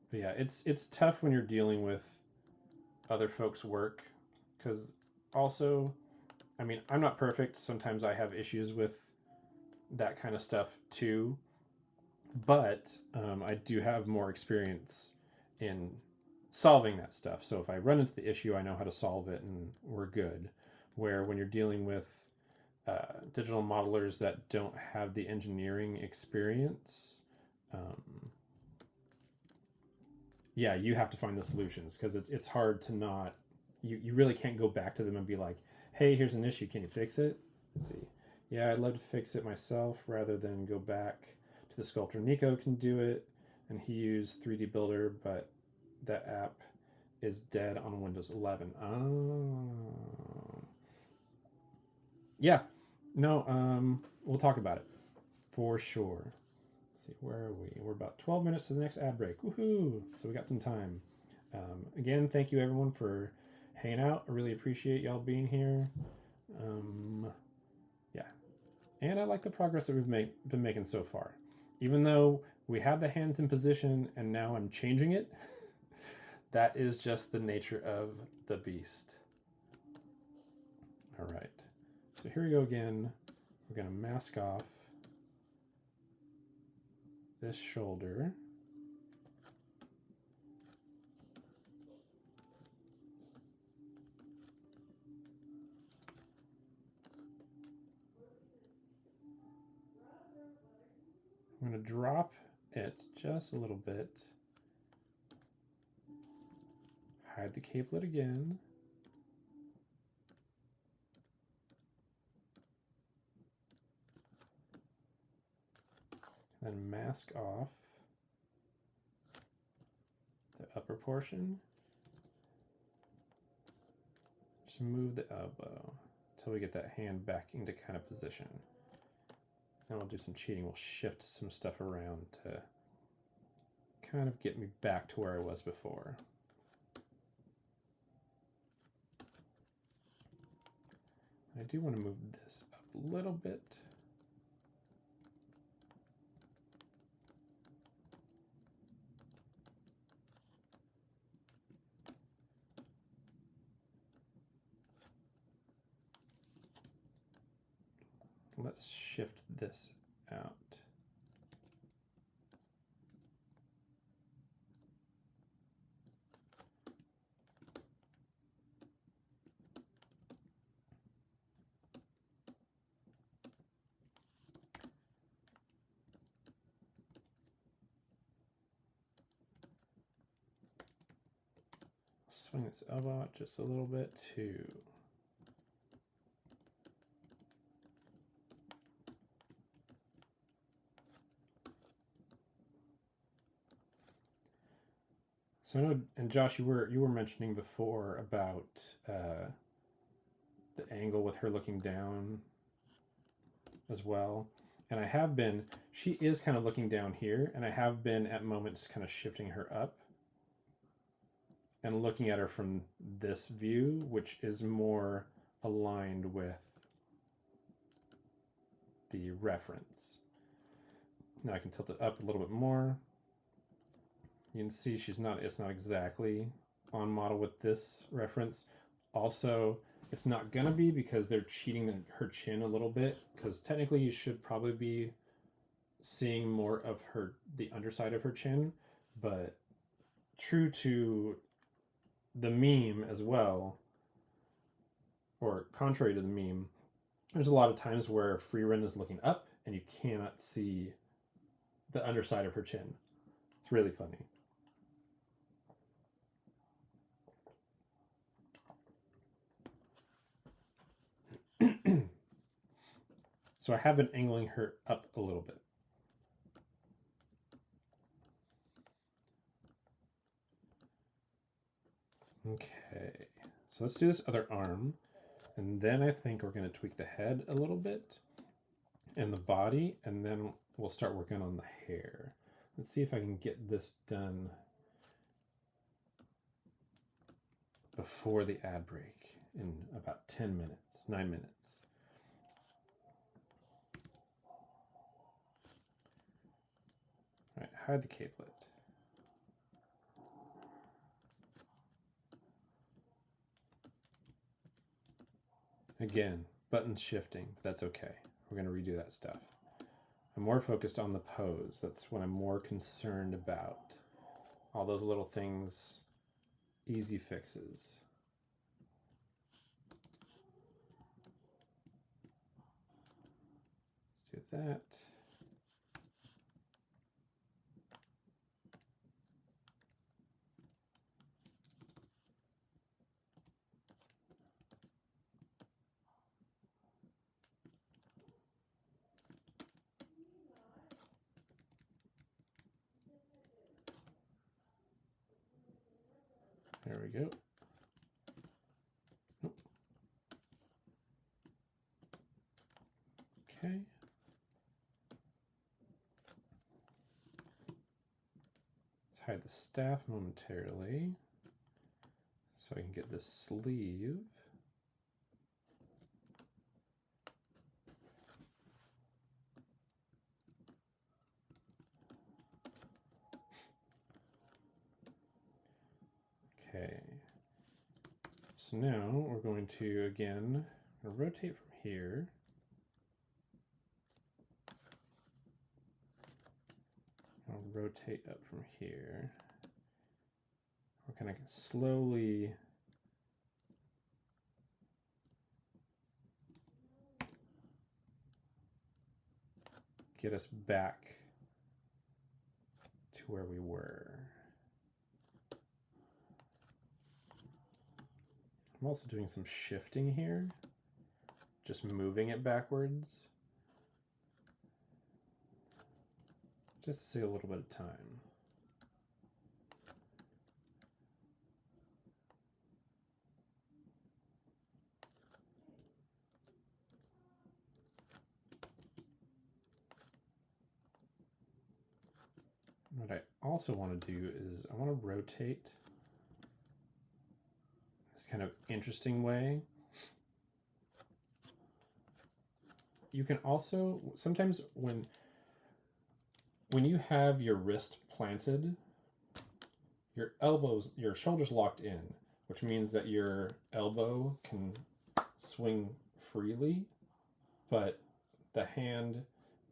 But yeah, it's tough when you're dealing with other folks' work, because also, I mean, I'm not perfect. Sometimes I have issues with that kind of stuff too, but I do have more experience in solving that stuff. So if I run into the issue, I know how to solve it and we're good. Where when you're dealing with digital modelers that don't have the engineering experience, yeah, you have to find the solutions, because it's hard to not, you really can't go back to them and be like, hey, here's an issue, can you fix it? Let's see. Yeah, I'd love to fix it myself rather than go back to the sculptor. Nico can do it, and he used 3D Builder, but that app is dead on Windows 11. Oh. Yeah, no, we'll talk about it for sure. See, where are we? We're about 12 minutes to the next ad break. Woohoo! So we got some time. Again, thank you everyone for hanging out. I really appreciate y'all being here. Yeah, and I like the progress that we've been making so far. Even though we have the hands in position and now I'm changing it, that is just the nature of the beast. All right, so here we go again. We're gonna mask off this shoulder. I'm going to drop it just a little bit. Hide the capelet again. Then mask off the upper portion. Just move the elbow until we get that hand back into kind of position. Then we'll do some cheating. We'll shift some stuff around to kind of get me back to where I was before. I do want to move this up a little bit. Let's shift this out. Swing this elbow out just a little bit too. So I know, and Josh, you were mentioning before about the angle with her looking down as well. And I have been, she is kind of looking down here, and I have been at moments kind of shifting her up and looking at her from this view, which is more aligned with the reference. Now I can tilt it up a little bit more. You can see it's not exactly on model with this reference. Also, it's not gonna be because they're cheating her chin a little bit, because technically you should probably be seeing more of the underside of her chin, but true to the meme as well, or contrary to the meme, there's a lot of times where Frieren is looking up and you cannot see the underside of her chin. It's really funny. So I have been angling her up a little bit. Okay, so let's do this other arm. And then I think we're going to tweak the head a little bit and the body, and then we'll start working on the hair. Let's see if I can get this done before the ad break in about 10 minutes, 9 minutes. All right, hide the capelet. Again, button shifting, but that's okay. We're going to redo that stuff. I'm more focused on the pose. That's what I'm more concerned about. All those little things, easy fixes. Let's do that. There we go. Nope. Okay. Let's hide the staff momentarily so I can get this sleeve. Okay, so now we're going to, again, rotate from here. I'll rotate up from here. We're going to slowly get us back to where we were. I'm also doing some shifting here, just moving it backwards, just to save a little bit of time. What I also want to do is I want to rotate this kind of interesting way. You can also, sometimes when you have your wrist planted, your shoulders locked in, which means that your elbow can swing freely, but the hand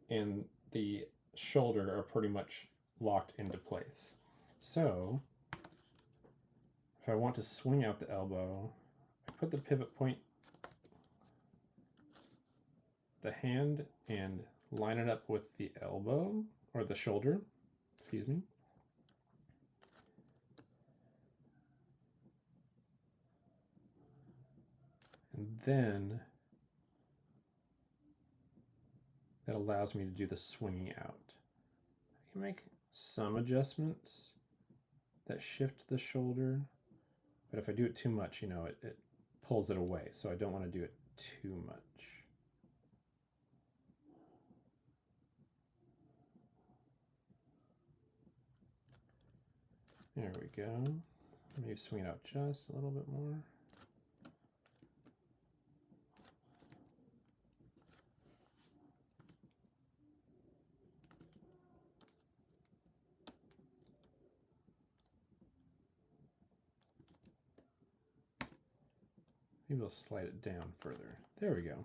and the shoulder are pretty much locked into place. So if I want to swing out the elbow, I put the pivot point, the hand, and line it up with the elbow, or the shoulder, excuse me. And then that allows me to do the swinging out. I can make some adjustments that shift the shoulder, but if I do it too much, you know, it pulls it away, so I don't want to do it too much. There we go. Maybe swing it out just a little bit more. Maybe we'll slide it down further. There we go.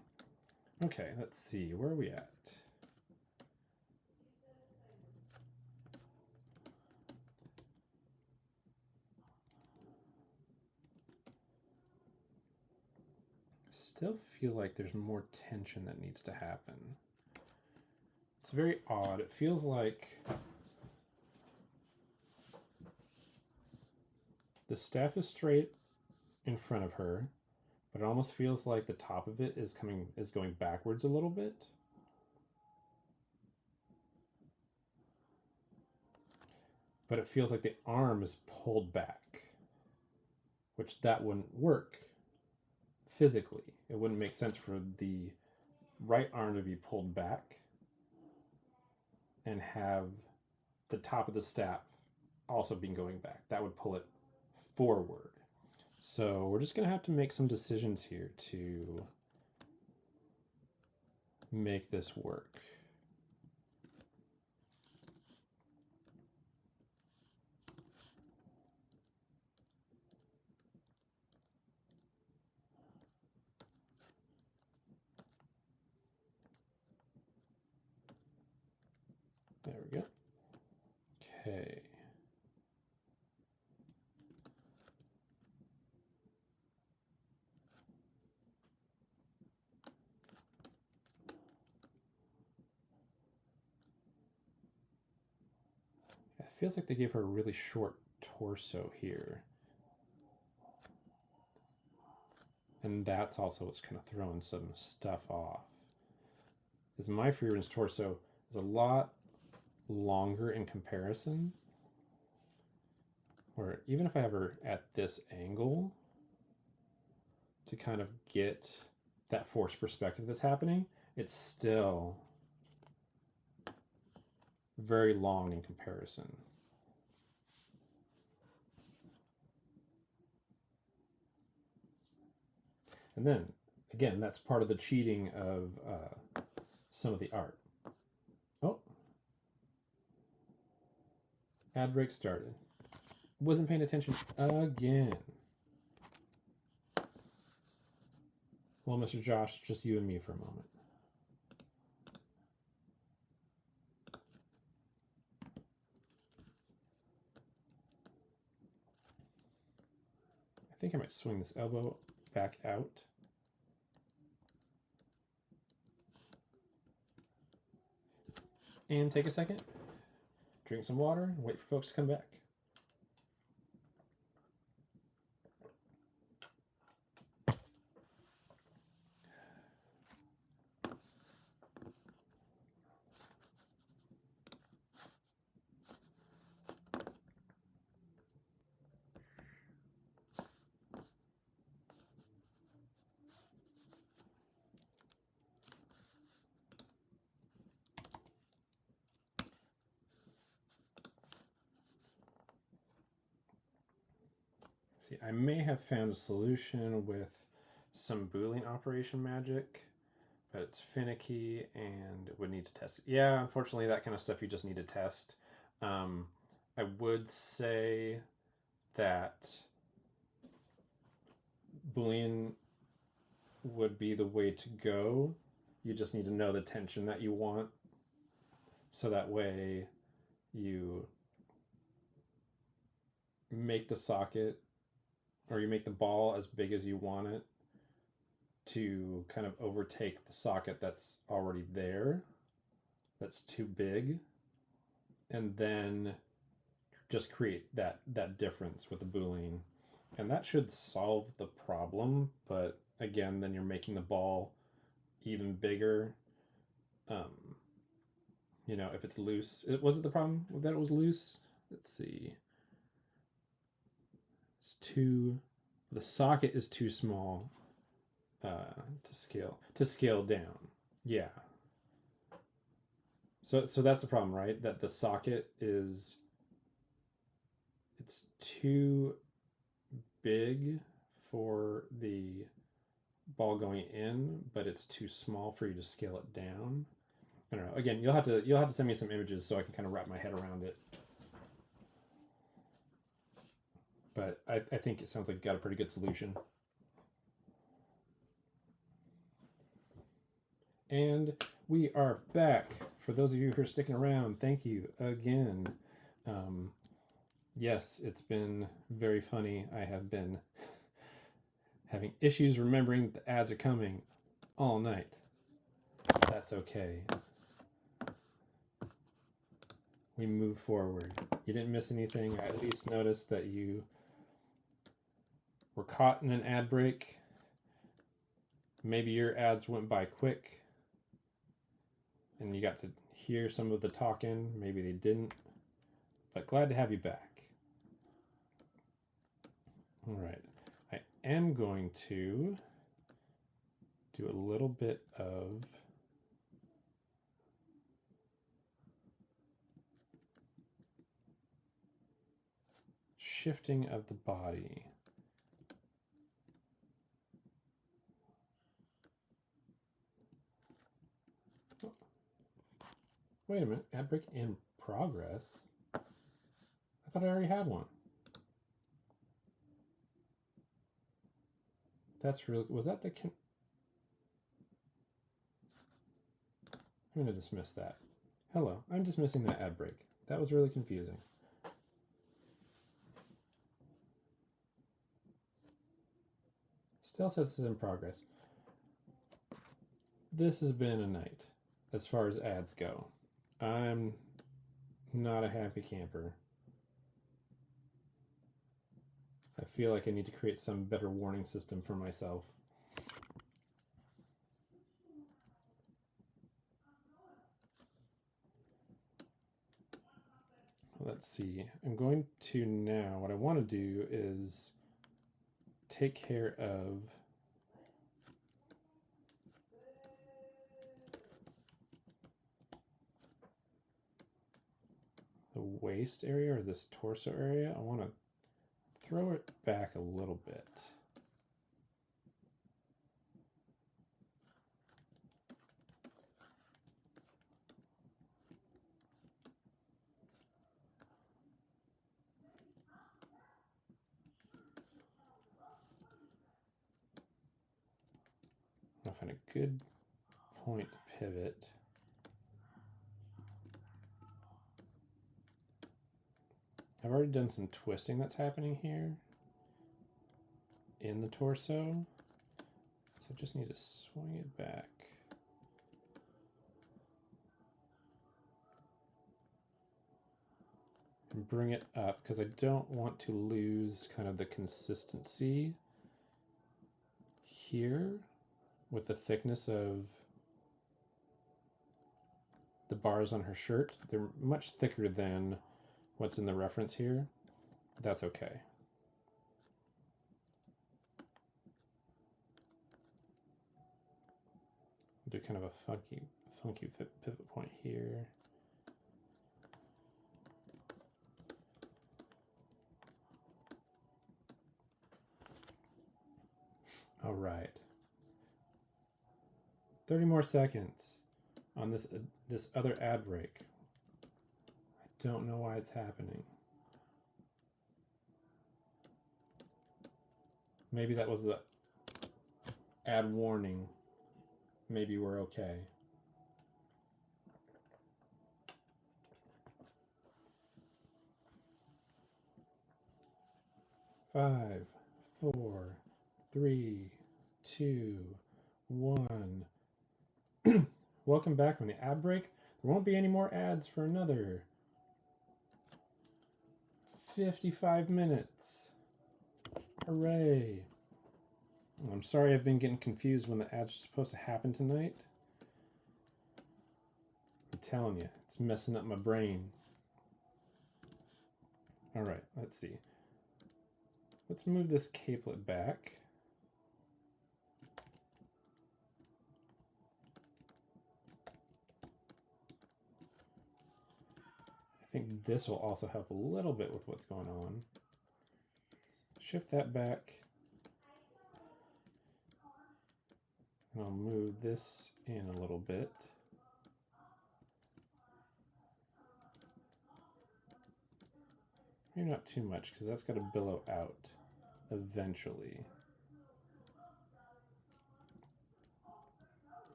Okay, let's see. Where are we at? Still feel like there's more tension that needs to happen. It's very odd. It feels like the staff is straight in front of her, but it almost feels like the top of it is going backwards a little bit. But it feels like the arm is pulled back, which that wouldn't work physically. It wouldn't make sense for the right arm to be pulled back and have the top of the staff also being going back. That would pull it forward. So we're just going to have to make some decisions here to make this work. There we go. Okay. It feels like they gave her a really short torso here. And that's also what's kind of throwing some stuff off. Is my Frieren's torso is a lot longer in comparison. Or even if I have her at this angle to kind of get that forced perspective that's happening, it's still very long in comparison. And then, again, that's part of the cheating of some of the art. Oh. Ad break started. Wasn't paying attention again. Well, Mr. Josh, just you and me for a moment. I think I might swing this elbow back out. And take a second, drink some water, and wait for folks to come back. See, I may have found a solution with some Boolean operation magic, but it's finicky and would need to test it. Yeah, unfortunately, that kind of stuff you just need to test. I would say that Boolean would be the way to go. You just need to know the tension that you want, so that way you make the socket, or you make the ball as big as you want it to kind of overtake the socket that's already there, that's too big, and then just create that difference with the Boolean. And that should solve the problem, but again, then you're making the ball even bigger. You know, if it's loose, was it the problem that it was loose? Let's see. It's too, the socket is too small to scale down. Yeah. So that's the problem, right? That the socket is, it's too big for the ball going in, but it's too small for you to scale it down. I don't know. Again, you'll have to send me some images so I can kind of wrap my head around it. But I think it sounds like you got a pretty good solution. And we are back. For those of you who are sticking around, thank you again. Yes, it's been very funny. I have been having issues remembering the ads are coming all night. That's okay. We move forward. You didn't miss anything. I at least noticed that you were caught in an ad break. Maybe your ads went by quick and you got to hear some of the talking. Maybe they didn't, but glad to have you back. All right, I am going to do a little bit of shifting of the body. Wait a minute, ad break in progress? I thought I already had one. That's really, was that the, I'm gonna dismiss that. Hello, I'm dismissing that ad break. That was really confusing. Still says it's in progress. This has been a night as far as ads go. I'm not a happy camper. I feel like I need to create some better warning system for myself. Let's see. I'm going to now, what I want to do is take care of the waist area or this torso area. I want to throw it back a little bit. I'll find a good point to pivot. I've already done some twisting that's happening here in the torso. So I just need to swing it back. And bring it up because I don't want to lose kind of the consistency here with the thickness of the bars on her shirt. They're much thicker than what's in the reference here. That's okay. Do kind of a funky pivot point here. All right. 30 more seconds on this other ad break. I don't know why it's happening. Maybe that was the ad warning. Maybe we're okay. Five, 4, 3, 2, 1. Welcome back from the ad break. There won't be any more ads for another 55 minutes. Hooray. I'm sorry I've been getting confused when the ads are supposed to happen tonight. I'm telling you, it's messing up my brain. All right, let's see. Let's move this capelet back. I think this will also help a little bit with what's going on. Shift that back. And I'll move this in a little bit. Maybe not too much, because that's got to billow out eventually.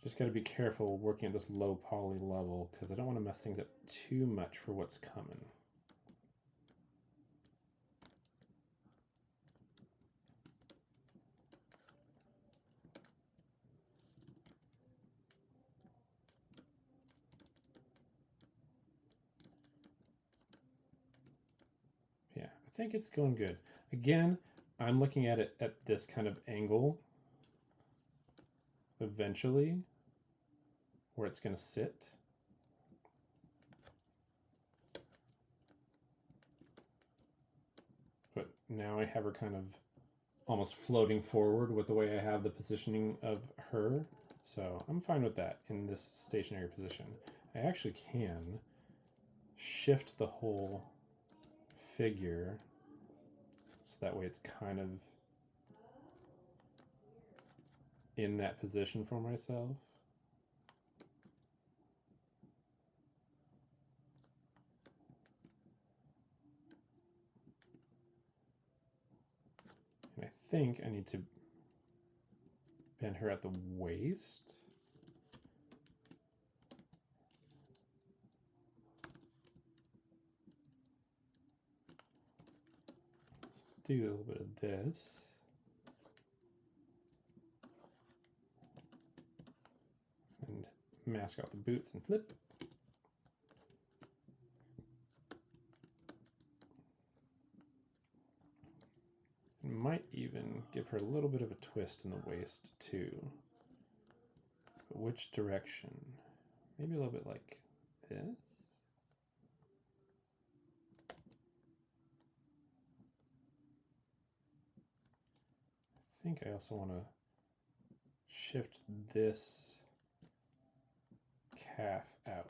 Just got to be careful working at this low poly level, because I don't want to mess things up too much for what's coming. Yeah, I think it's going good. Again, I'm looking at it at this kind of angle eventually, where it's going to sit. But now I have her kind of almost floating forward with the way I have the positioning of her. So I'm fine with that in this stationary position. I actually can shift the whole figure so that way it's kind of in that position for myself. And I think I need to bend her at the waist. Let's do a little bit of this. And mask out the boots and flip. Might even give her a little bit of a twist in the waist too. But which direction? Maybe a little bit like this. I think I also want to shift this calf out.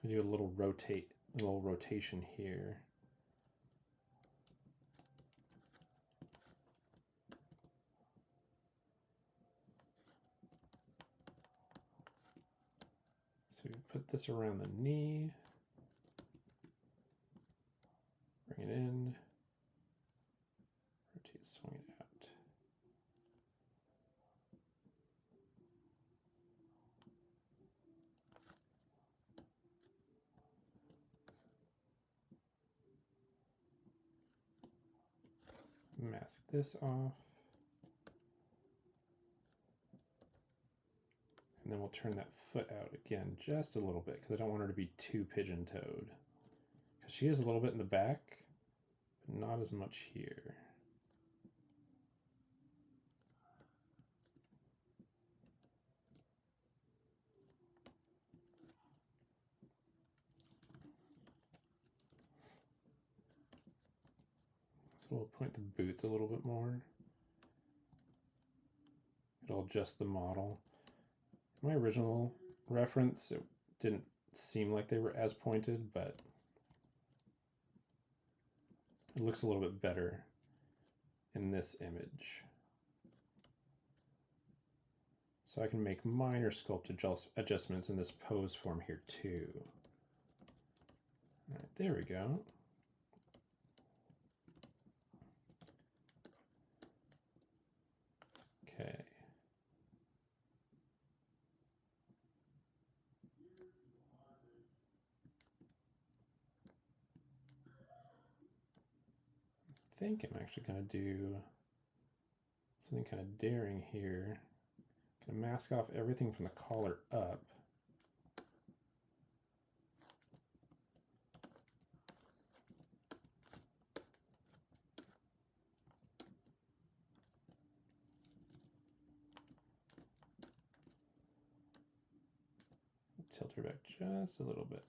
Do a little rotation here. So we put this around the knee, bring it in, rotate, swing it out. Mask this off. And then we'll turn that foot out again just a little bit because I don't want her to be too pigeon-toed. Because she is a little bit in the back, but not as much here. So we'll point the boots a little bit more. It'll adjust the model. My original reference, it didn't seem like they were as pointed, but it looks a little bit better in this image. So I can make minor sculpt adjustments in this pose form here too. All right, there we go. Okay. I think I'm actually going to do something kind of daring here. I'm going to mask off everything from the collar up. Tilt her back just a little bit.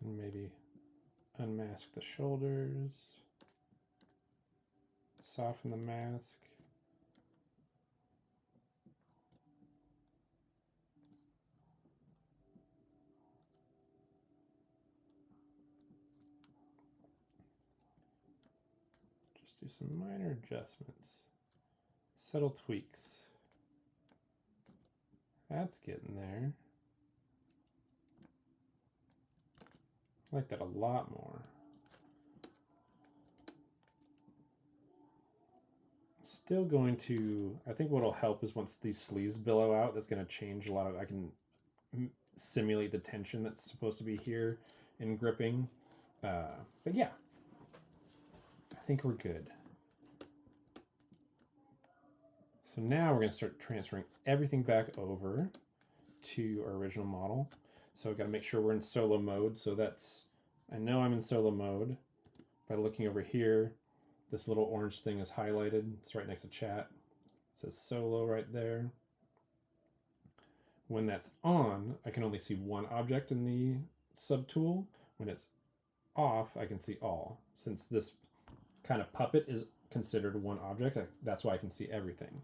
And maybe unmask the shoulders, soften the mask. Just do some minor adjustments, subtle tweaks. That's getting there. I like that a lot more. Still going to, I think what'll help is once these sleeves billow out, that's going to change a lot of, I can simulate the tension that's supposed to be here in gripping. But yeah, I think we're good. So now we're going to start transferring everything back over to our original model. So I've got to make sure we're in solo mode. So that's, I know I'm in solo mode by looking over here. This little orange thing is highlighted. It's right next to chat. It says solo right there. When that's on, I can only see one object in the subtool. When it's off, I can see all. Since this kind of puppet is considered one object, that's why I can see everything.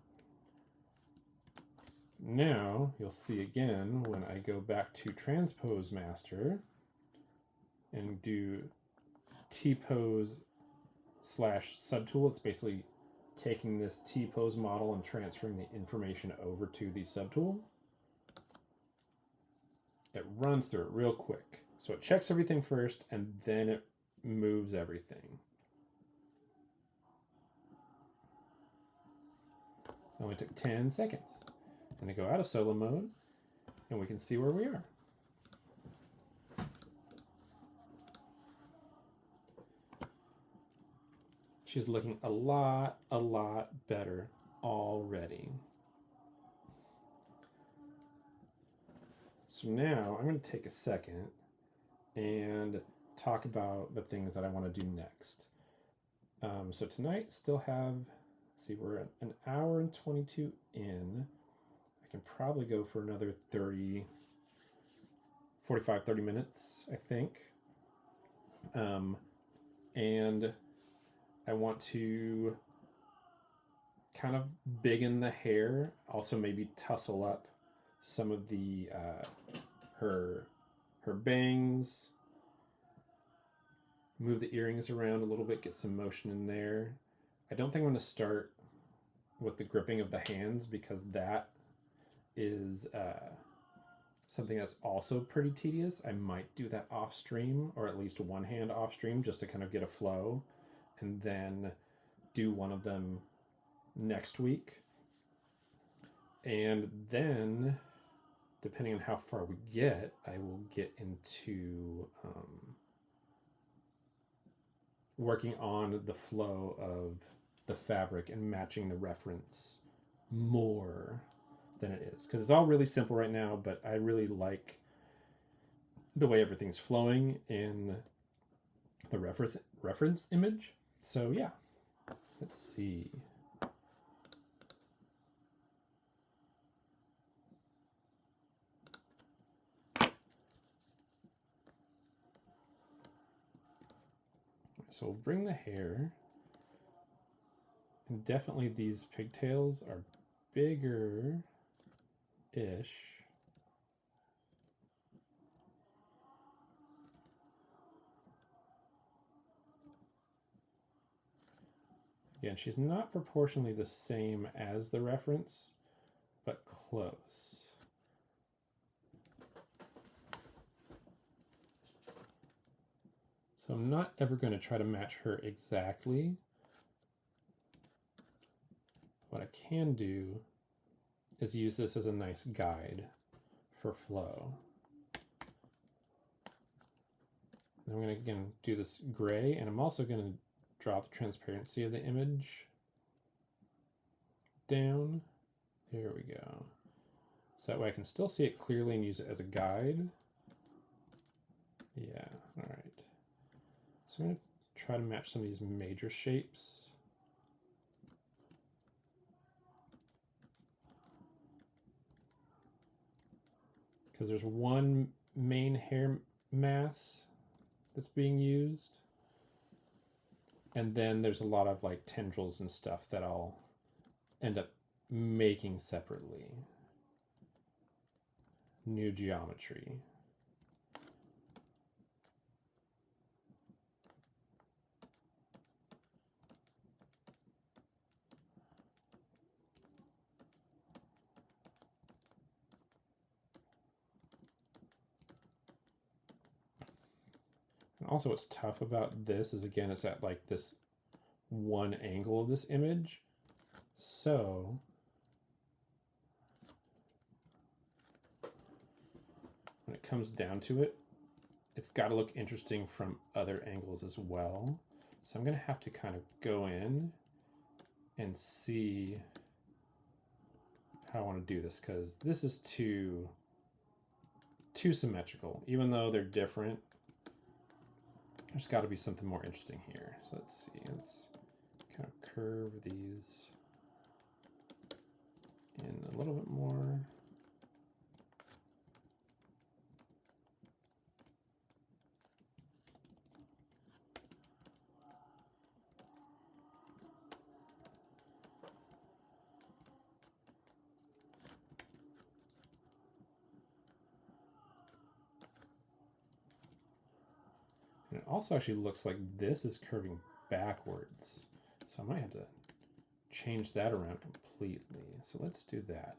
Now, you'll see again when I go back to Transpose Master and do T-Pose / subtool, it's basically taking this T-pose model and transferring the information over to the subtool. It runs through it real quick. So it checks everything first and then it moves everything. It only took 10 seconds. And I go out of solo mode and we can see where we are. She's looking a lot better already. So now I'm going to take a second and talk about the things that I want to do next. So tonight still have, let's see, we're at an hour and 22 in. I can probably go for another 45, 30 minutes, I think. And I want to kind of biggin the hair, also maybe tussle up some of the her bangs, move the earrings around a little bit, get some motion in there. I don't think I'm going to start with the gripping of the hands because that is something that's also pretty tedious. I might do that off stream, or at least one hand off stream, just to kind of get a flow, and then do one of them next week. And then, depending on how far we get, I will get into working on the flow of the fabric and matching the reference more than it is. Because it's all really simple right now, but I really like the way everything's flowing in the reference image. So yeah, let's see. So we'll bring the hair, and definitely these pigtails are bigger-ish. Again, she's not proportionally the same as the reference, but close. So I'm not ever going to try to match her exactly. What I can do is use this as a nice guide for flow. I'm going to, again, do this gray, and I'm also going to drop the transparency of the image down. There we go. So that way I can still see it clearly and use it as a guide. Yeah, all right. So I'm going to try to match some of these major shapes. Because there's one main hair mass that's being used. And then there's a lot of like tendrils and stuff that I'll end up making separately. New geometry. And also what's tough about this is, again, it's at like this one angle of this image. So when it comes down to it, it's got to look interesting from other angles as well. So I'm going to have to kind of go in and see how I want to do this, because this is too symmetrical. Even though they're different, there's got to be something more interesting here. So let's see. Let's kind of curve these in a little bit more. And it also actually looks like this is curving backwards. So I might have to change that around completely. So let's do that.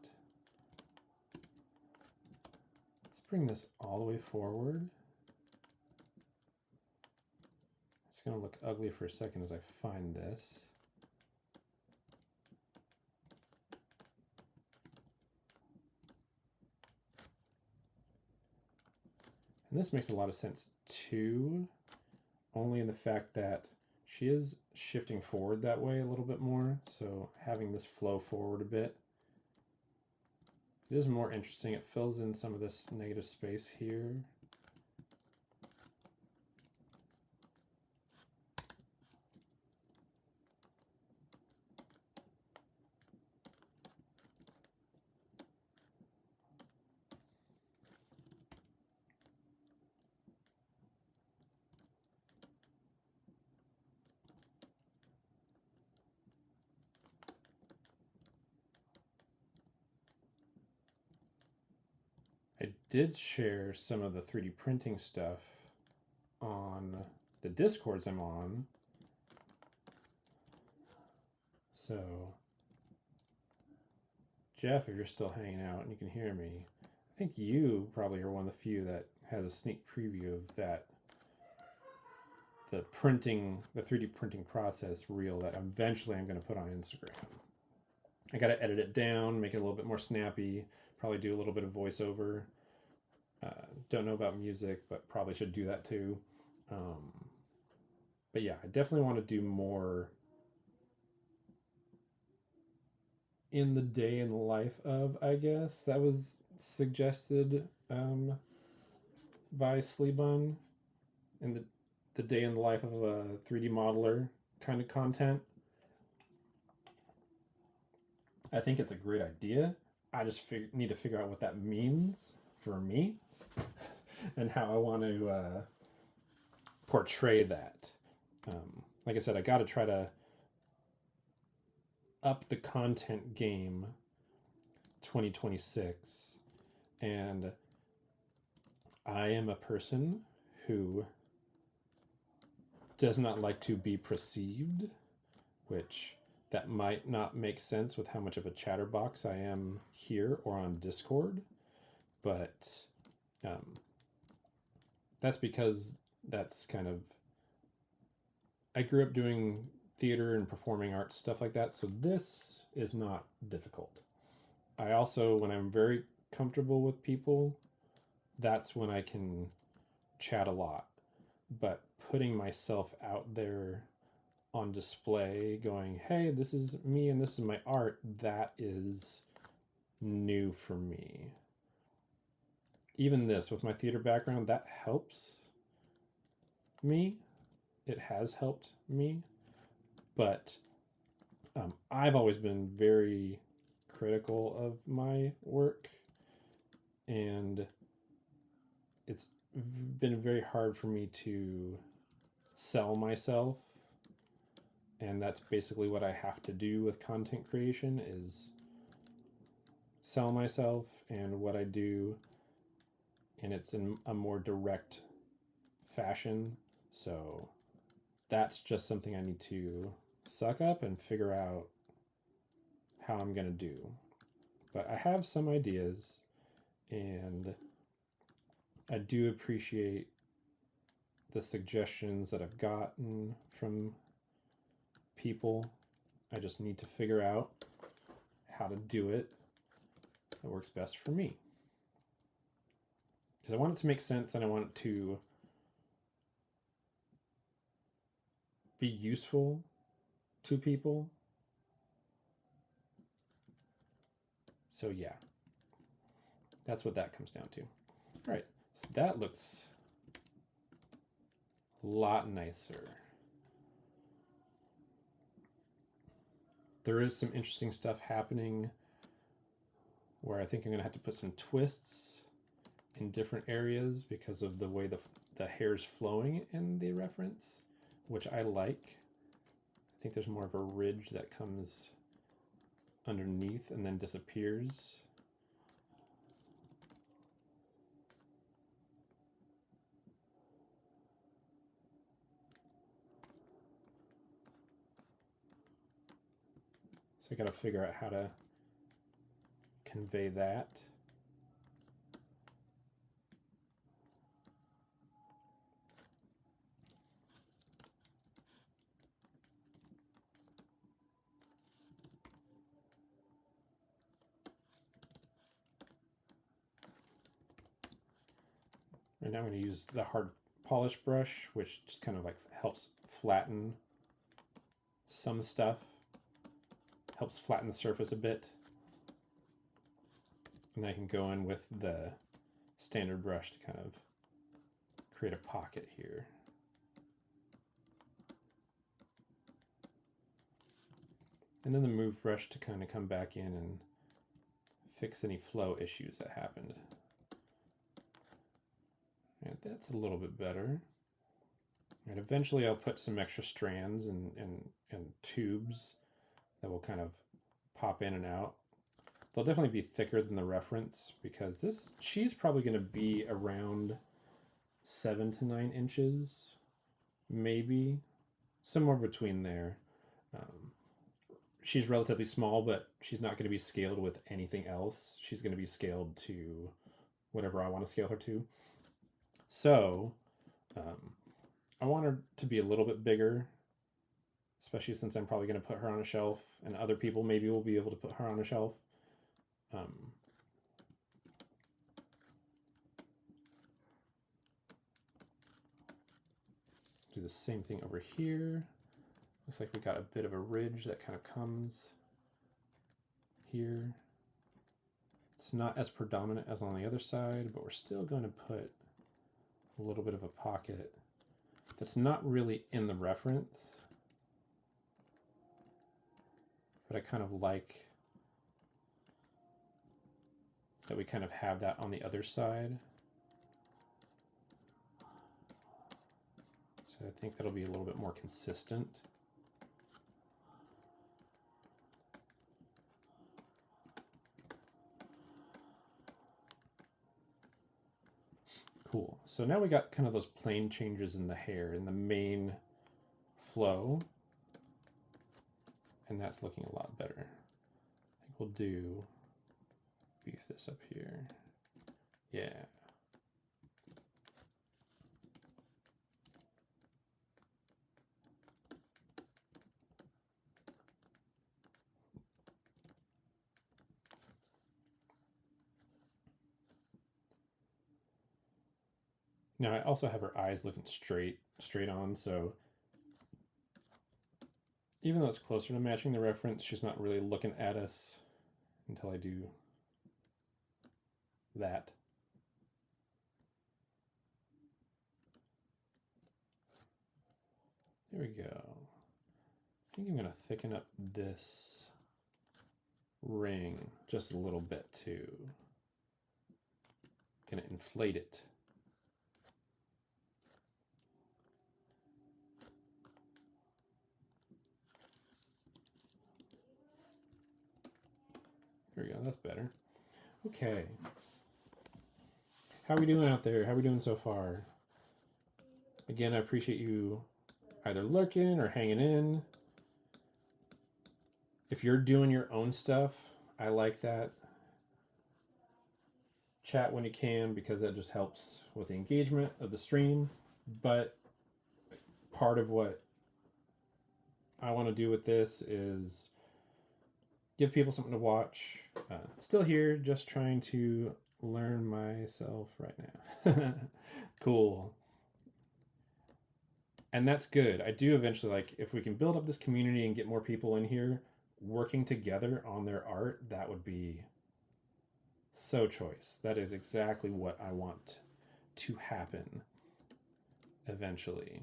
Let's bring this all the way forward. It's going to look ugly for a second as I find this. And this makes a lot of sense too, only in the fact that she is shifting forward that way a little bit more. So having this flow forward a bit, it is more interesting. It fills in some of this negative space here. I did share some of the 3D printing stuff on the Discords I'm on. So, Jeff, if you're still hanging out and you can hear me, I think you probably are one of the few that has a sneak preview of that, the 3D printing process reel that eventually I'm going to put on Instagram. I got to edit it down, make it a little bit more snappy, probably do a little bit of voiceover. Don't know about music, but probably should do that too. But yeah, I definitely want to do more in the day in the life of, I guess. That was suggested by Sleebun, in the day in the life of a 3D modeler kind of content. I think it's a great idea. I just need to figure out what that means for me and how I want to portray that. Like I said, I got to try to up the content game 2026. And I am a person who does not like to be perceived, which that might not make sense with how much of a chatterbox I am here or on Discord, but that's because that's kind of, I grew up doing theater and performing arts, stuff like that, so this is not difficult. I also, when I'm very comfortable with people, that's when I can chat a lot. But putting myself out there on display, going, hey, this is me and this is my art, that is new for me. Even this, with my theater background, that helps me. It has helped me. But I've always been very critical of my work, and it's been very hard for me to sell myself, and that's basically what I have to do with content creation, is sell myself and what I do, and it's in a more direct fashion. So that's just something I need to suck up and figure out how I'm going to do. But I have some ideas, and I do appreciate the suggestions that I've gotten from people. I just need to figure out how to do it that works best for me. Because I want it to make sense and I want it to be useful to people. So yeah, that's what that comes down to. All right, so that looks a lot nicer. There is some interesting stuff happening where I think I'm gonna have to put some twists in different areas because of the way the hair's flowing in the reference, which I like. I think there's more of a ridge that comes underneath and then disappears. So I gotta figure out how to convey that. And now I'm going to use the hard polish brush, which just kind of like helps flatten some stuff, helps flatten the surface a bit. And I can go in with the standard brush to kind of create a pocket here. And then the move brush to kind of come back in and fix any flow issues that happened. And that's a little bit better. And eventually I'll put some extra strands and tubes that will kind of pop in and out. They'll definitely be thicker than the reference because she's probably going to be around 7 to 9 inches, maybe somewhere between there. She's relatively small, but she's not going to be scaled with anything else. She's going to be scaled to whatever I want to scale her to. So I want her to be a little bit bigger, especially since I'm probably going to put her on a shelf, and other people maybe will be able to put her on a shelf. Do the same thing over here. Looks like we got a bit of a ridge that kind of comes here. It's not as predominant as on the other side, but we're still going to put a little bit of a pocket that's not really in the reference, but I kind of like that we kind of have that on the other side. So I think that'll be a little bit more consistent. Cool. So now we got kind of those plane changes in the hair in the main flow, and that's looking a lot better. I think we'll beef this up here. Yeah. Now I also have her eyes looking straight on, so even though it's closer to matching the reference, she's not really looking at us until I do that. There we go. I think I'm going to thicken up this ring just a little bit too. Going to inflate it. that's better. Okay. How are we doing out there? How are we doing so far? Again, I appreciate you either lurking or hanging in. If you're doing your own stuff, I like that. Chat when you can, because that just helps with the engagement of the stream. But part of what I want to do with this is give people something to watch. Still here, just trying to learn myself right now. Cool. And that's good. I do eventually, like, if we can build up this community and get more people in here working together on their art, that would be so choice. That is exactly what I want to happen eventually.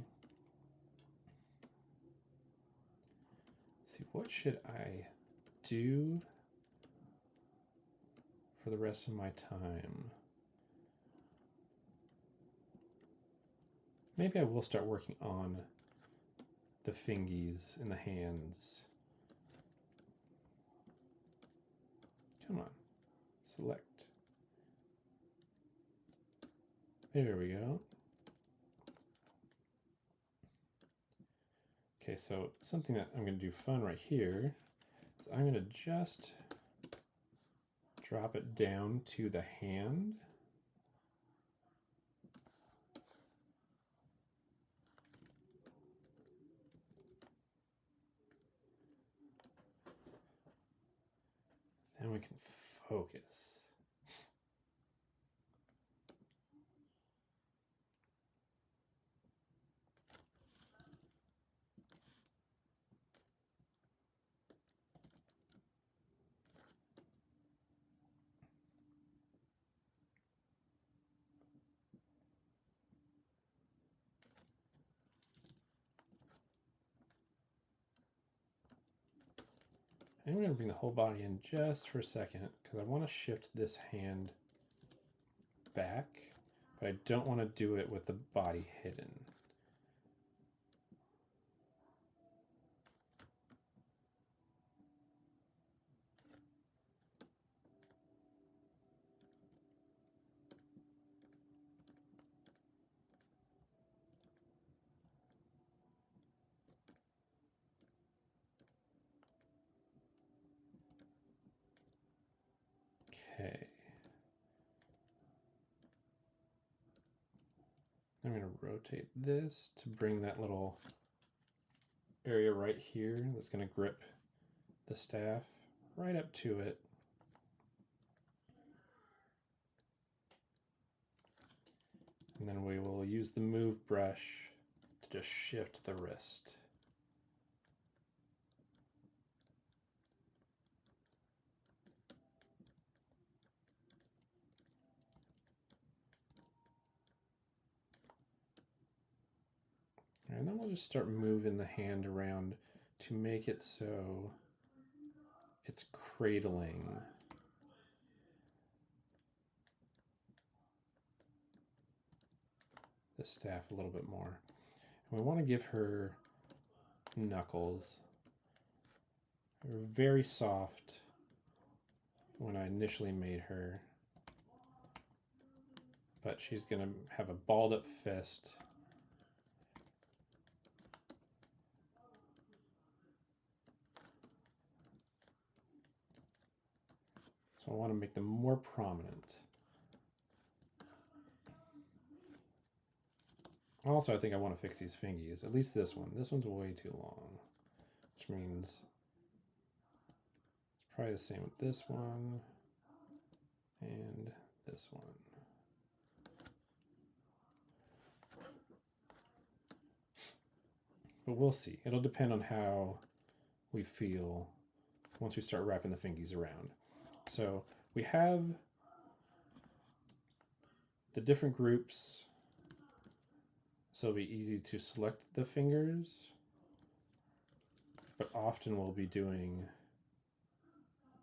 Let's see, what should I do for the rest of my time? Maybe I will start working on the fingies in the hands. Come on, select. There we go. Okay, so something that I'm going to do fun right here is I'm going to just drop it down to the hand. Then we can focus. I'm going to bring the whole body in just for a second because I want to shift this hand back, but I don't want to do it with the body hidden. Okay. I'm going to rotate this to bring that little area right here that's going to grip the staff right up to it. And then we will use the move brush to just shift the wrist. And then we'll just start moving the hand around to make it so it's cradling the staff a little bit more. And we want to give her knuckles. They're very soft when I initially made her, but she's going to have a balled up fist. So I want to make them more prominent. Also, I think I want to fix these fingies, at least this one. This one's way too long, which means it's probably the same with this one and this one. But we'll see. It'll depend on how we feel once we start wrapping the fingies around. So we have the different groups, so it'll be easy to select the fingers, but often we'll be doing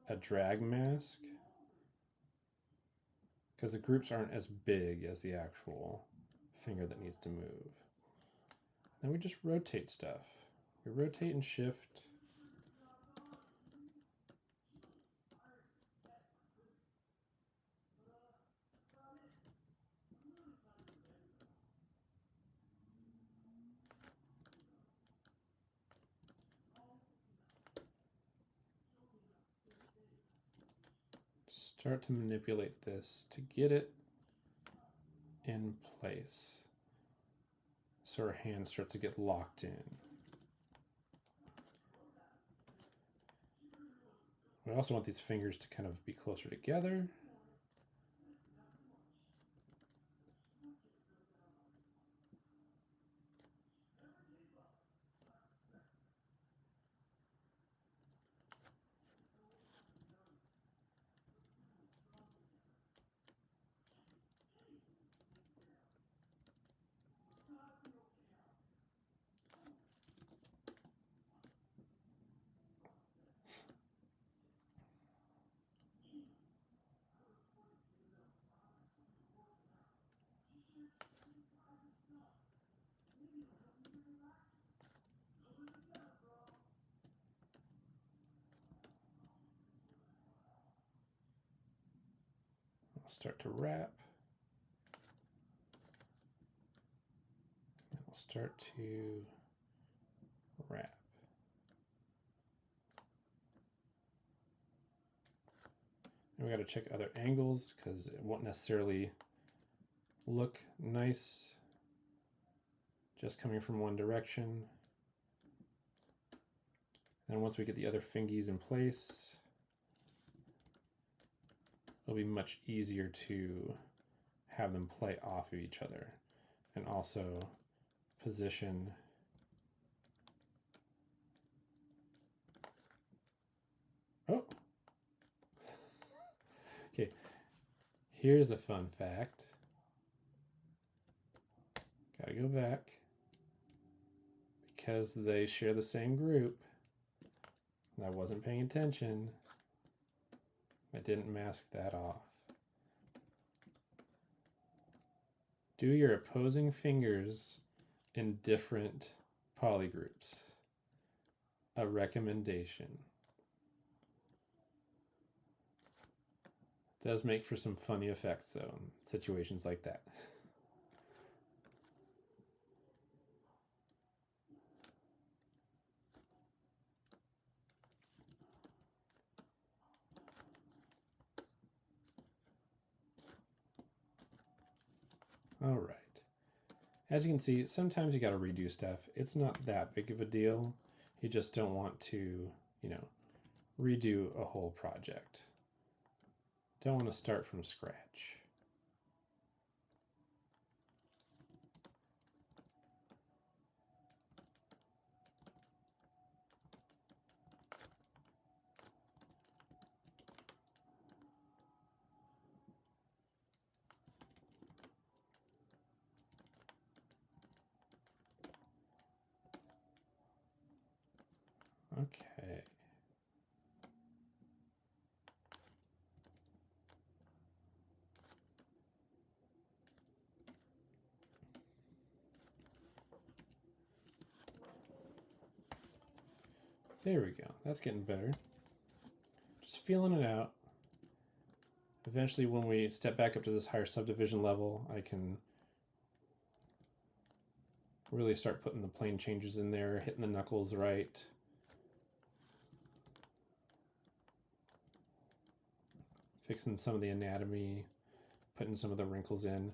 a drag mask because the groups aren't as big as the actual finger that needs to move. Then we just rotate stuff. We rotate and shift. start to manipulate this to get it in place so our hands start to get locked in. We also want these fingers to kind of be closer together. I'll start to wrap. And we'll start to wrap. And we got to check other angles because it won't necessarily look nice just coming from one direction. And once we get the other fingies in place, it'll be much easier to have them play off of each other and also position oh. Okay, here's a fun fact. Gotta go back. Because they share the same group, and I wasn't paying attention, I didn't mask that off. Do your opposing fingers in different polygroups. A recommendation. It does make for some funny effects though in situations like that. All right. As you can see, sometimes you got to redo stuff. It's not that big of a deal. You just don't want to, redo a whole project. Don't want to start from scratch. Okay. There we go. That's getting better. Just feeling it out. Eventually, when we step back up to this higher subdivision level, I can really start putting the plane changes in there, hitting the knuckles right. Fixing some of the anatomy, putting some of the wrinkles in.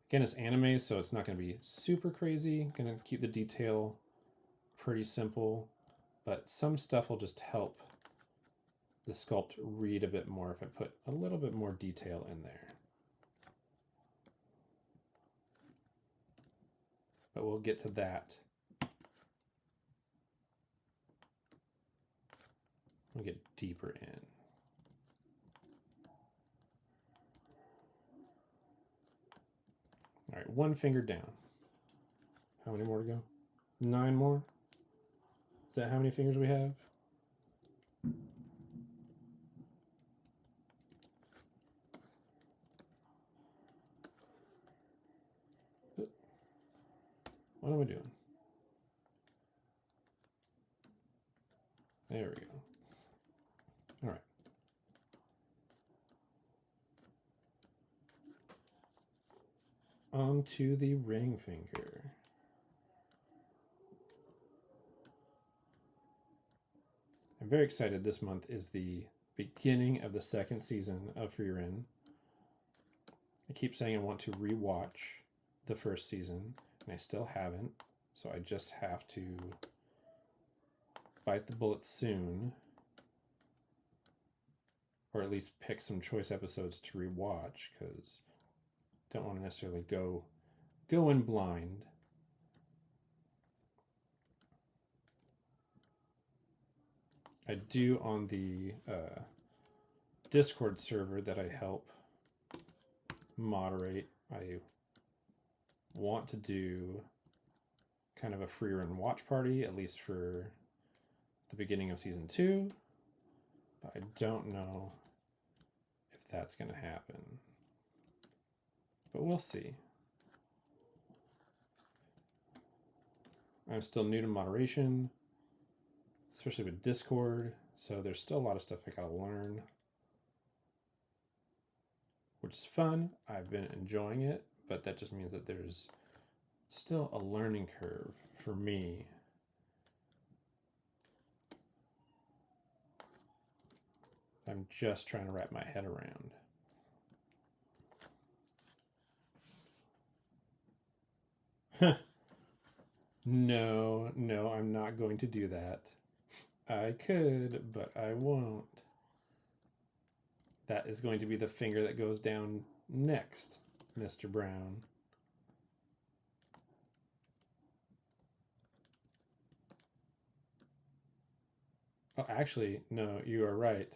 Again, it's anime, so it's not going to be super crazy. Going to keep the detail pretty simple, but some stuff will just help the sculpt read a bit more if I put a little bit more detail in there. But we'll get to that. We'll get deeper in. All right, one finger down. How many more to go? 9 more? Is that how many fingers we have? What am I doing? There we go. All right. Onto the ring finger. I'm very excited. This month is the beginning of the second season of Frieren. I keep saying I want to rewatch the first season, and I still haven't, so I just have to bite the bullet soon, or at least pick some choice episodes to rewatch, because I don't want to necessarily go in blind. I do on the Discord server that I help moderate. I want to do kind of a Frieren watch party, at least for the beginning of season 2, but I don't know if that's going to happen. But we'll see. I'm still new to moderation, especially with Discord, so there's still a lot of stuff I gotta learn, which is fun. I've been enjoying it, but that just means that there's still a learning curve for me. I'm just trying to wrap my head around. No, I'm not going to do that. I could, but I won't. That is going to be the finger that goes down next, Mr. Brown. Oh, actually, no, you are right.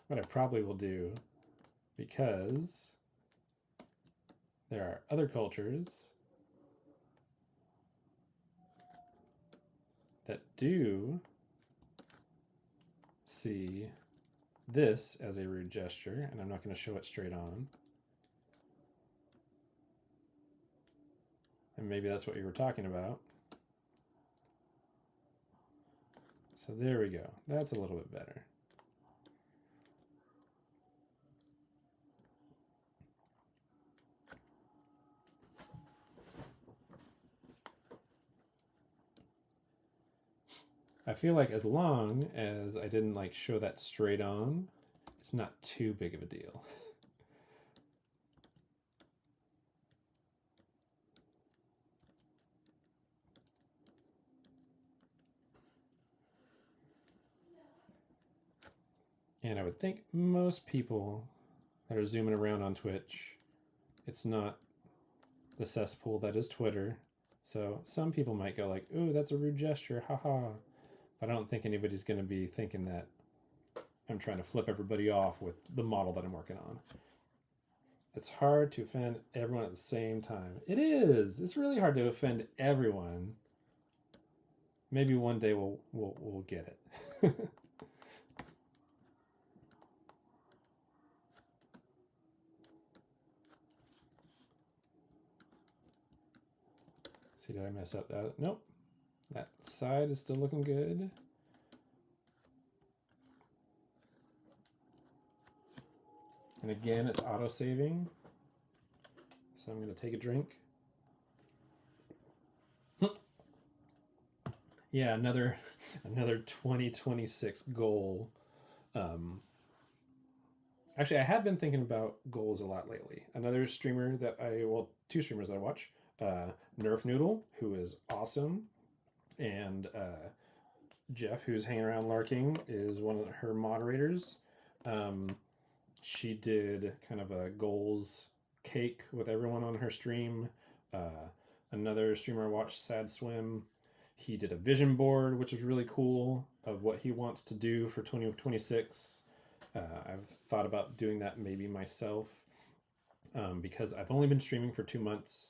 What I probably will do, because there are other cultures that do see this as a rude gesture, and I'm not going to show it straight on. And maybe that's what you were talking about. So there we go. That's a little bit better. I feel like as long as I didn't like show that straight on, it's not too big of a deal. And I would think most people that are zooming around on Twitch, it's not the cesspool that is Twitter. So some people might go like, ooh, that's a rude gesture, haha. But I don't think anybody's going to be thinking that I'm trying to flip everybody off with the model that I'm working on. It's hard to offend everyone at the same time. It is. It's really hard to offend everyone. Maybe one day we'll get it. See, did I mess up that? Nope. That side is still looking good. And again, it's auto-saving. So I'm going to take a drink. Yeah, another 2026 goal. Actually, I have been thinking about goals a lot lately. Another streamer that two streamers that I watch, Nerf Noodle, who is awesome, and Jeff, who's hanging around Larking, is one of her moderators. She did kind of a goals cake with everyone on her stream. Another streamer I watched, Sad Swim, he did a vision board, which is really cool, of what he wants to do for 2026. I've thought about doing that maybe myself, because I've only been streaming for 2 months,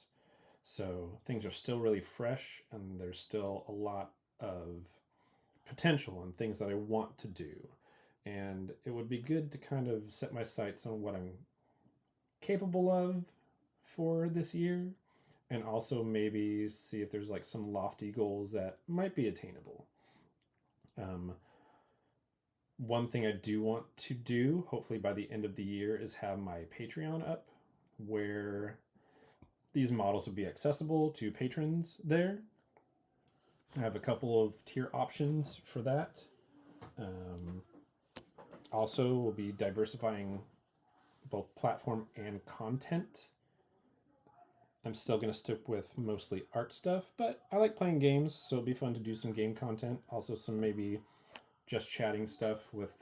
so things are still really fresh, and there's still a lot of potential and things that I want to do. And it would be good to kind of set my sights on what I'm capable of for this year, and also maybe see if there's like some lofty goals that might be attainable. One thing I do want to do, hopefully by the end of the year, is have my Patreon up, where these models would be accessible to patrons there. I have a couple of tier options for that. Also, we'll be diversifying both platform and content. I'm still going to stick with mostly art stuff, but I like playing games, so it'll be fun to do some game content. Also, some maybe just chatting stuff with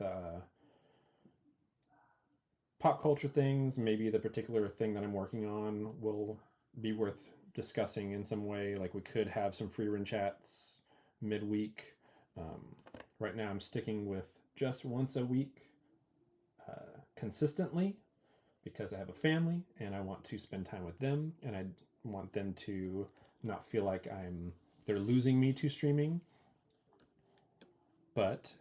pop culture things. Maybe the particular thing that I'm working on will be worth discussing in some way. Like we could have some Frieren chats midweek. Right now, I'm sticking with just once a week consistently because I have a family and I want to spend time with them, and I want them to not feel like they're losing me to streaming. But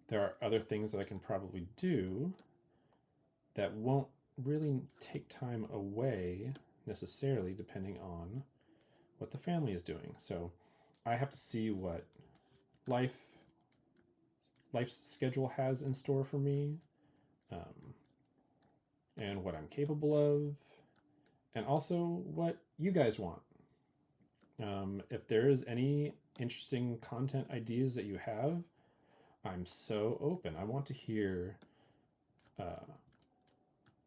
there are other things that I can probably do that won't really take time away necessarily, depending on what the family is doing. So I have to see what life's schedule has in store for me, and what I'm capable of, and also what you guys want. If there is any interesting content ideas that you have, I'm so open. I want to hear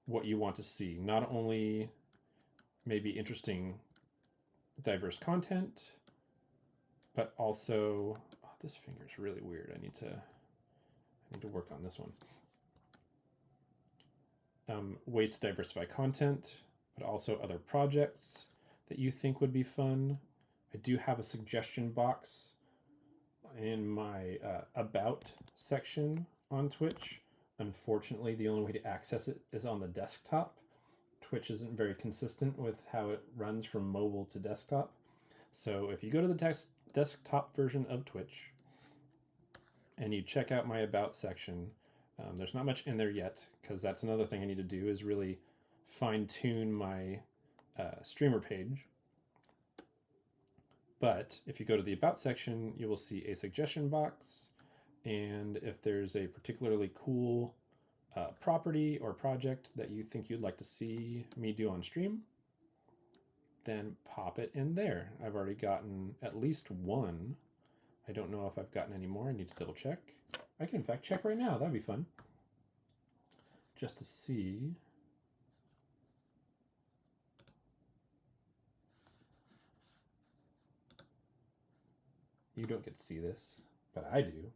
what you want to see. Not only maybe interesting, diverse content, but also this finger's really weird. I need to work on this one. Ways to diversify content, but also other projects that you think would be fun. I do have a suggestion box in my about section on Twitch. Unfortunately, the only way to access it is on the desktop. Twitch isn't very consistent with how it runs from mobile to desktop. So if you go to the desktop version of Twitch and you check out my about section, there's not much in there yet, because that's another thing I need to do, is really fine-tune my streamer page. But if you go to the about section, you will see a suggestion box, and if there's a particularly cool property or project that you think you'd like to see me do on stream, then pop it in there. I've already gotten at least one. I don't know if I've gotten any more. I need to double check. I can in fact check right now. That'd be fun. Just to see. You don't get to see this, but I do.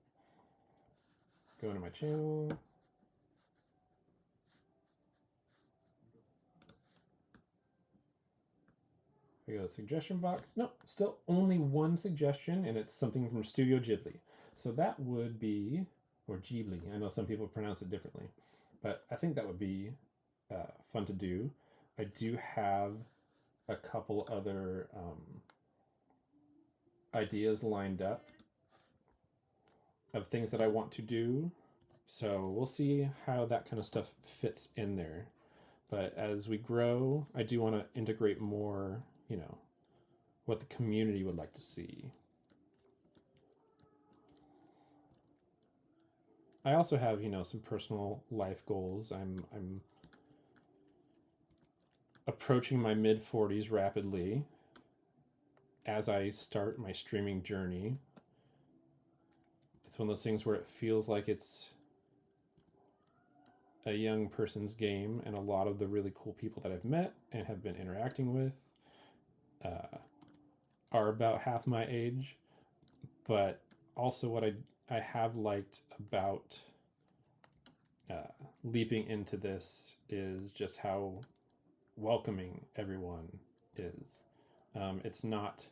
Go into my channel. I go to the suggestion box. No, still only one suggestion, and it's something from Studio Ghibli. So that would be, or Ghibli. I know some people pronounce it differently, but I think that would be fun to do. I do have a couple other ideas lined up of things that I want to do. So we'll see how that kind of stuff fits in there. But as we grow, I do want to integrate more, what the community would like to see. I also have, some personal life goals. I'm approaching my mid-40s rapidly as I start my streaming journey. It's one of those things where it feels like it's a young person's game, and a lot of the really cool people that I've met and have been interacting with are about half my age. But also what I have liked about leaping into this is just how welcoming everyone is. It's not,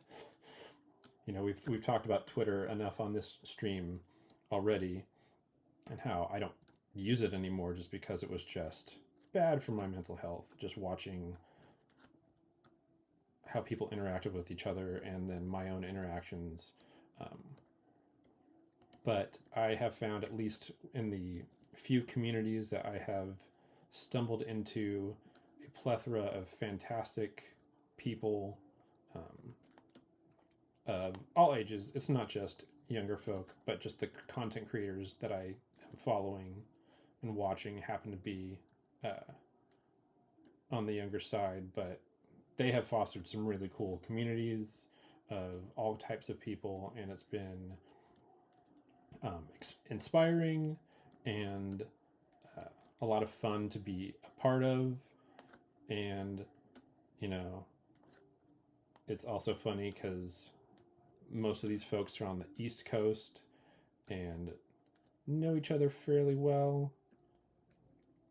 we've talked about Twitter enough on this stream already, and how I don't use it anymore just because it was just bad for my mental health, just watching how people interacted with each other and then my own interactions. But I have found, at least in the few communities that I have stumbled into, a plethora of fantastic people of all ages. It's not just younger folk, but just the content creators that I am following and watching happen to be on the younger side, but they have fostered some really cool communities of all types of people, and it's been inspiring and a lot of fun to be a part of. And, you know, it's also funny because most of these folks are on the East Coast and know each other fairly well.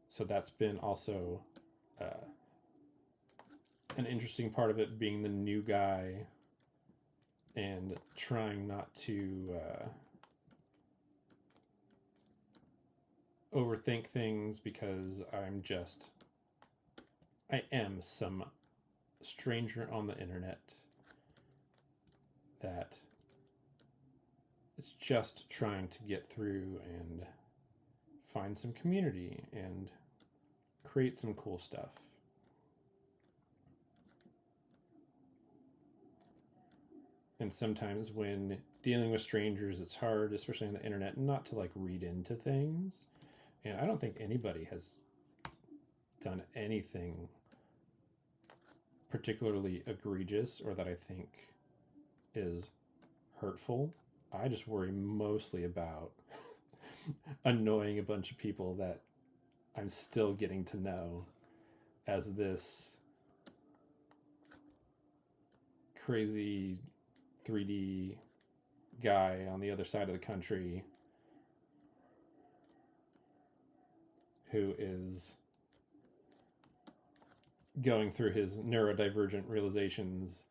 So that's been also an interesting part of it, being the new guy and trying not to overthink things, because I am some stranger on the internet that is just trying to get through and find some community and create some cool stuff. And sometimes when dealing with strangers, it's hard, especially on the internet, not to like read into things. And I don't think anybody has done anything particularly egregious or that I think is hurtful. I just worry mostly about annoying a bunch of people that I'm still getting to know as this crazy 3D guy on the other side of the country who is going through his neurodivergent realizations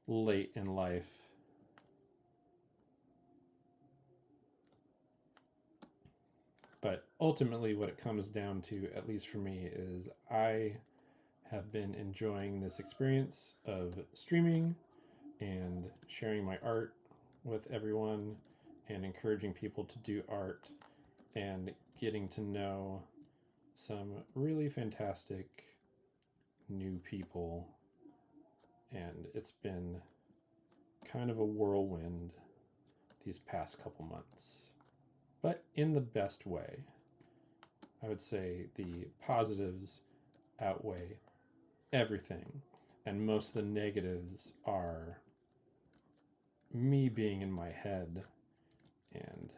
late in life. But ultimately what it comes down to, at least for me, is I have been enjoying this experience of streaming and sharing my art with everyone and encouraging people to do art and getting to know some really fantastic new people. And it's been kind of a whirlwind these past couple months, but in the best way. I would say the positives outweigh everything, and most of the negatives are me being in my head, and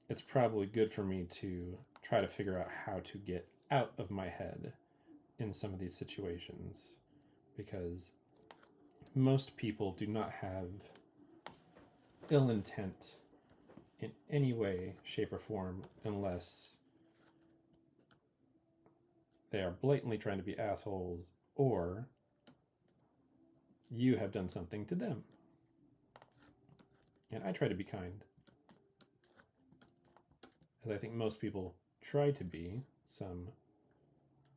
it's probably good for me to try to figure out how to get out of my head in some of these situations, because most people do not have ill intent in any way, shape, or form unless they are blatantly trying to be assholes or you have done something to them. And I try to be kind, as I think most people try to be. Some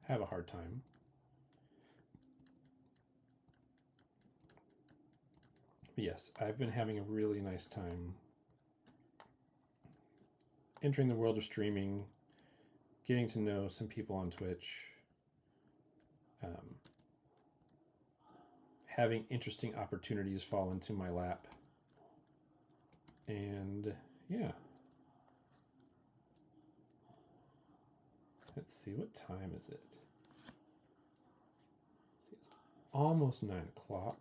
have a hard time. But yes, I've been having a really nice time entering the world of streaming, getting to know some people on Twitch, having interesting opportunities fall into my lap. And yeah. Let's see, what time is it? It's almost 9 o'clock.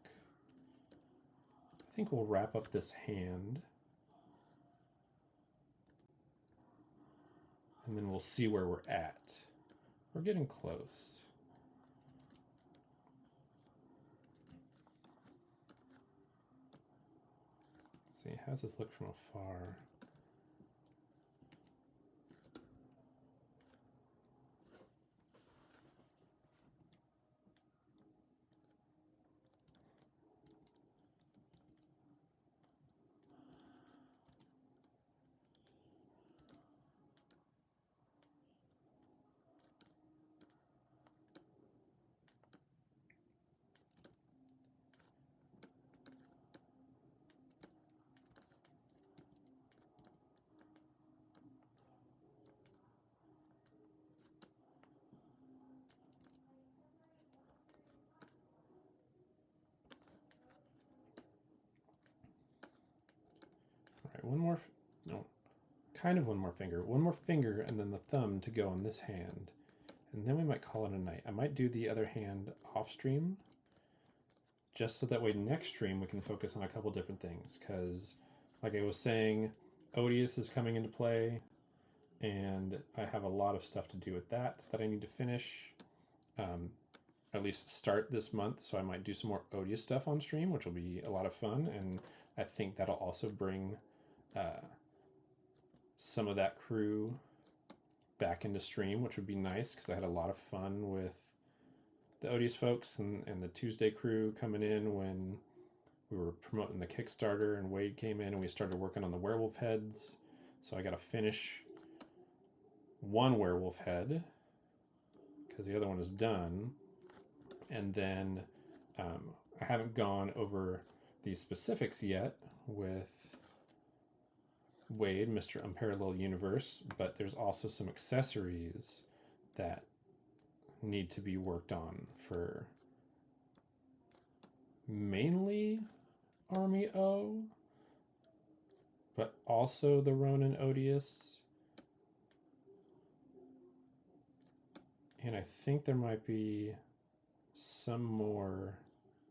I think we'll wrap up this hand. And then we'll see where we're at. We're getting close. Let's see, how's this look from afar? One more finger. One more finger and then the thumb to go on this hand. And then we might call it a night. I might do the other hand off stream, just so that way next stream we can focus on a couple different things. Because, like I was saying, Odious is coming into play, and I have a lot of stuff to do with that I need to finish, at least start this month. So I might do some more Odious stuff on stream, which will be a lot of fun, and I think that'll also bring some of that crew back into stream, which would be nice because I had a lot of fun with the Odious folks and the Tuesday crew coming in when we were promoting the Kickstarter, and Wade came in and we started working on the werewolf heads. So I got to finish one werewolf head because the other one is done. And then I haven't gone over the specifics yet with Wade, Mr. Unparalleled Universe, but there's also some accessories that need to be worked on for mainly Army O, but also the Ronin Odious. And I think there might be some more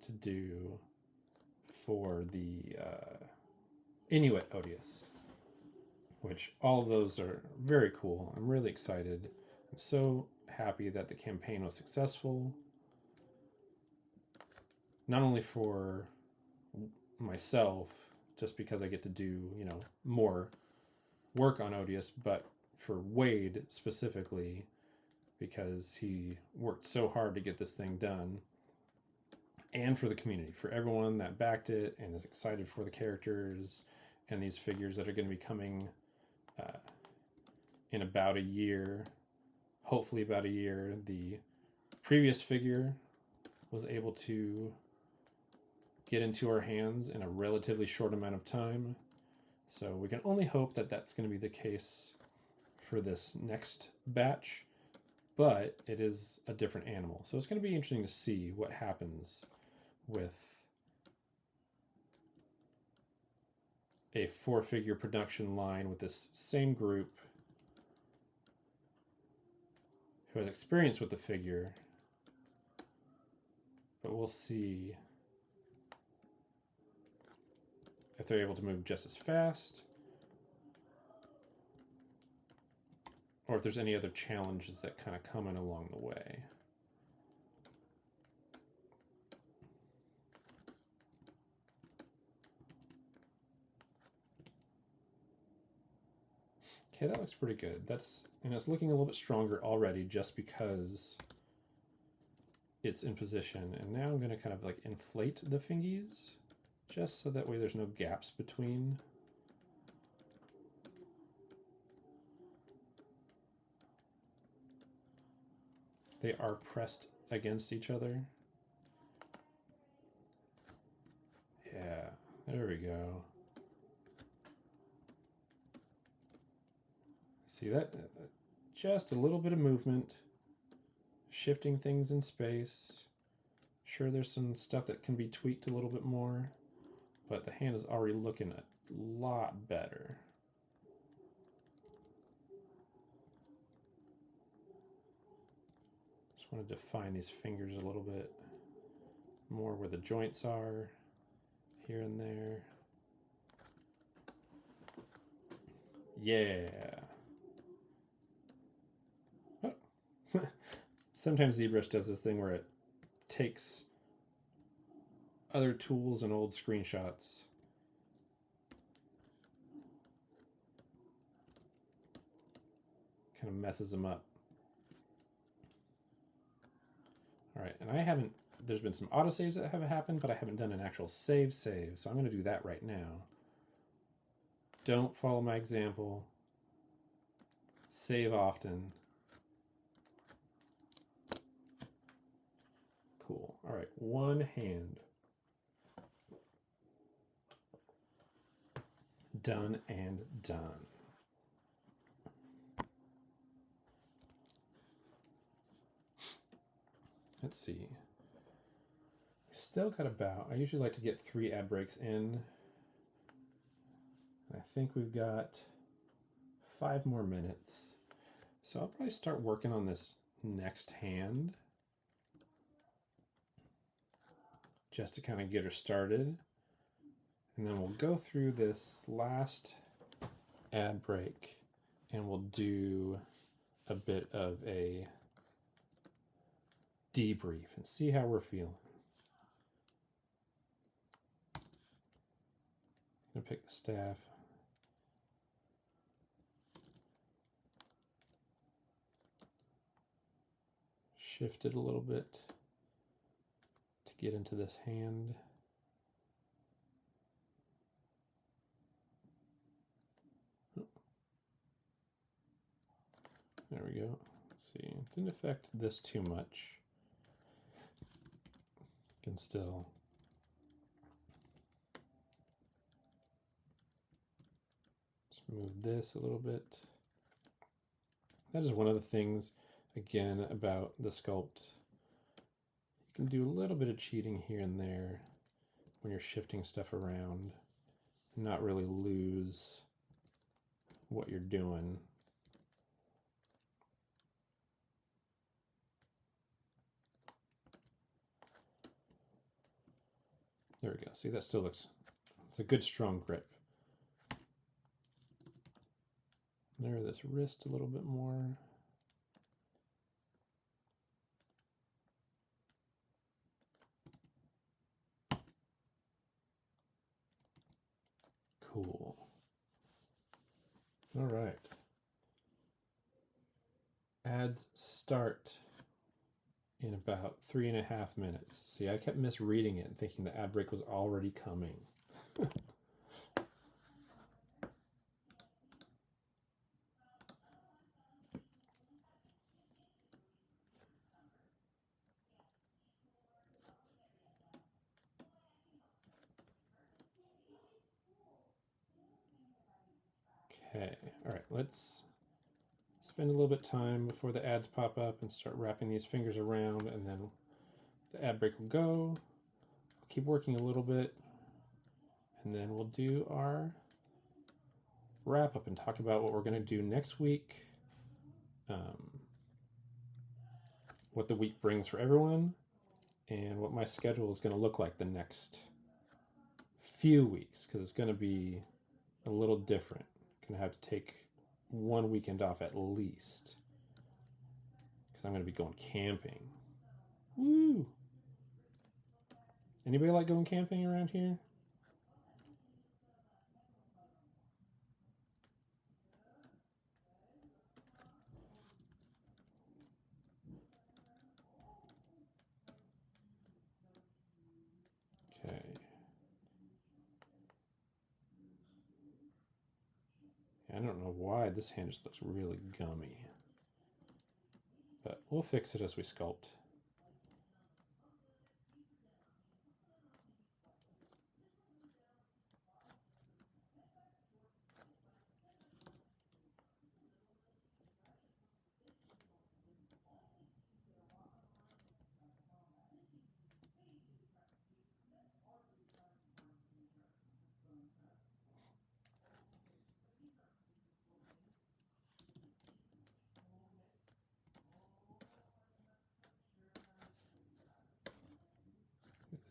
to do for the Inuit Odious, which all of those are very cool. I'm really excited. I'm so happy that the campaign was successful, not only for myself, just because I get to do, more work on Odious, but for Wade specifically, because he worked so hard to get this thing done, and for the community, for everyone that backed it and is excited for the characters and these figures that are going to be coming in about a year, hopefully about a year. The previous figure was able to get into our hands in a relatively short amount of time, so we can only hope that that's going to be the case for this next batch, but it is a different animal, so it's going to be interesting to see what happens with a 4-figure production line with this same group who has experience with the figure, but we'll see if they're able to move just as fast, or if there's any other challenges that kind of come in along the way. Okay, that looks pretty good. And it's looking a little bit stronger already just because it's in position. And now I'm going to kind of like inflate the fingies, just so that way there's no gaps between. They are pressed against each other. Yeah, there we go. See that? Just a little bit of movement, shifting things in space. Sure, there's some stuff that can be tweaked a little bit more, but the hand is already looking a lot better. Just want to define these fingers a little bit more where the joints are, here and there. Yeah. Oh. Sometimes ZBrush does this thing where it takes other tools and old screenshots. Kind of messes them up. All right, and there's been some autosaves that have happened, but I haven't done an actual save, so I'm going to do that right now. Don't follow my example. Save often. Cool. All right, one hand. Done and done. Let's see. Still got I usually like to get 3 ad breaks in. I think we've got 5 more minutes. So I'll probably start working on this next hand, just to kind of get her started. And then we'll go through this last ad break and we'll do a bit of a debrief and see how we're feeling. I'm gonna pick the staff. Shift it a little bit to get into this hand. There we go. Let's see, it didn't affect this too much. Can still just move this a little bit. That is one of the things, again, about the sculpt. You can do a little bit of cheating here and there when you're shifting stuff around, and not really lose what you're doing. There we go. See, that still looks, it's a good strong grip. Narrow this wrist a little bit more. Cool. All right. Ads start in about 3.5 minutes. See, I kept misreading it and thinking the ad break was already coming. Okay, all right, let's spend a little bit of time before the ads pop up and start wrapping these fingers around, and then the ad break will go. I'll keep working a little bit, and then we'll do our wrap up and talk about what we're going to do next week, what the week brings for everyone, and what my schedule is going to look like the next few weeks, because it's going to be a little different. Going to have to take one weekend off at least, because I'm going to be going camping. Woo! Anybody like going camping around here? Okay. I don't know why this hand just looks really gummy, but we'll fix it as we sculpt.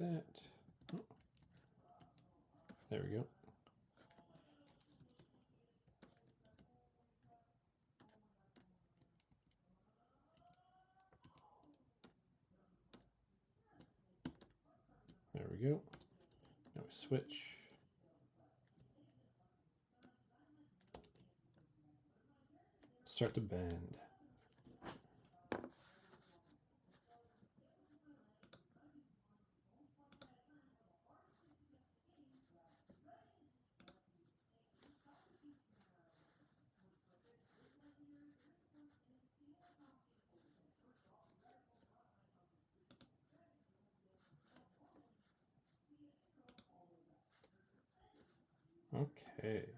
That. Oh. There we go. There we go. Now we switch. Start to bend. Okay.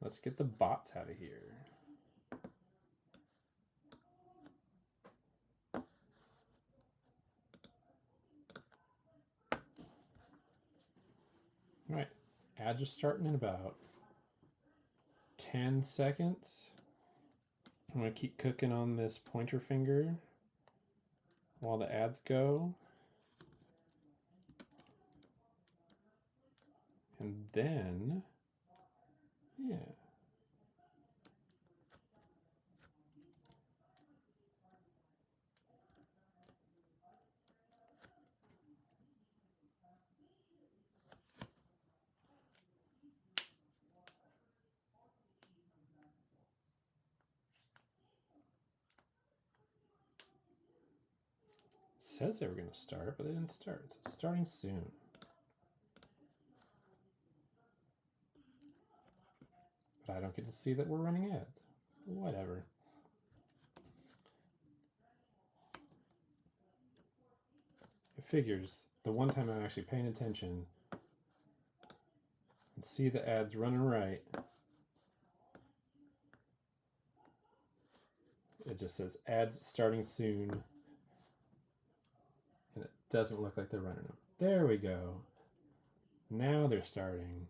Let's get the bots out of here. All right, ads are starting in about 10 seconds. I'm gonna keep cooking on this pointer finger while the ads go. And then, yeah. Says they were going to start, but they didn't start. It's starting soon. But I don't get to see that we're running ads. Whatever. It figures the one time I'm actually paying attention and see the ads running right, it just says ads starting soon. And it doesn't look like they're running them. There we go. Now they're starting.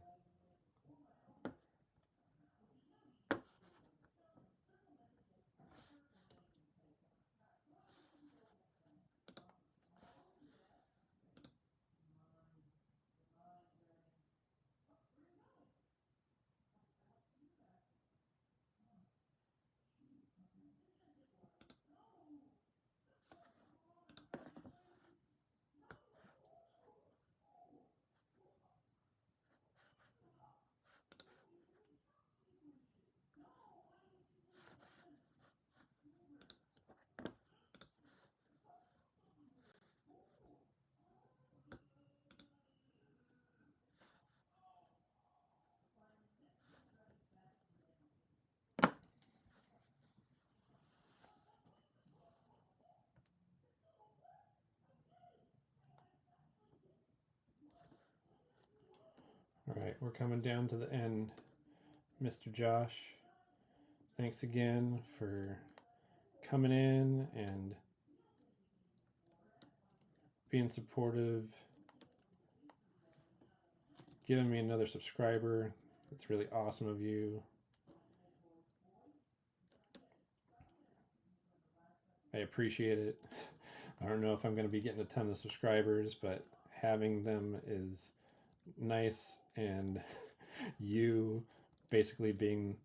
All right, we're coming down to the end, Mr. Josh. Thanks again for coming in and being supportive, giving me another subscriber. It's really awesome of you. I appreciate it. I don't know if I'm going to be getting a ton of subscribers, but having them is nice, and you basically being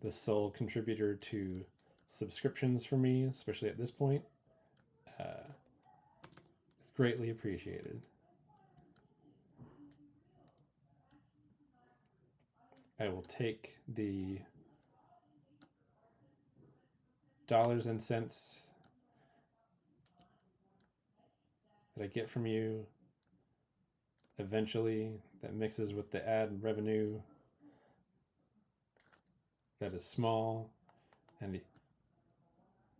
the sole contributor to subscriptions for me, especially at this point, is greatly appreciated. I will take the dollars and cents that I get from you eventually, that mixes with the ad revenue that is small, and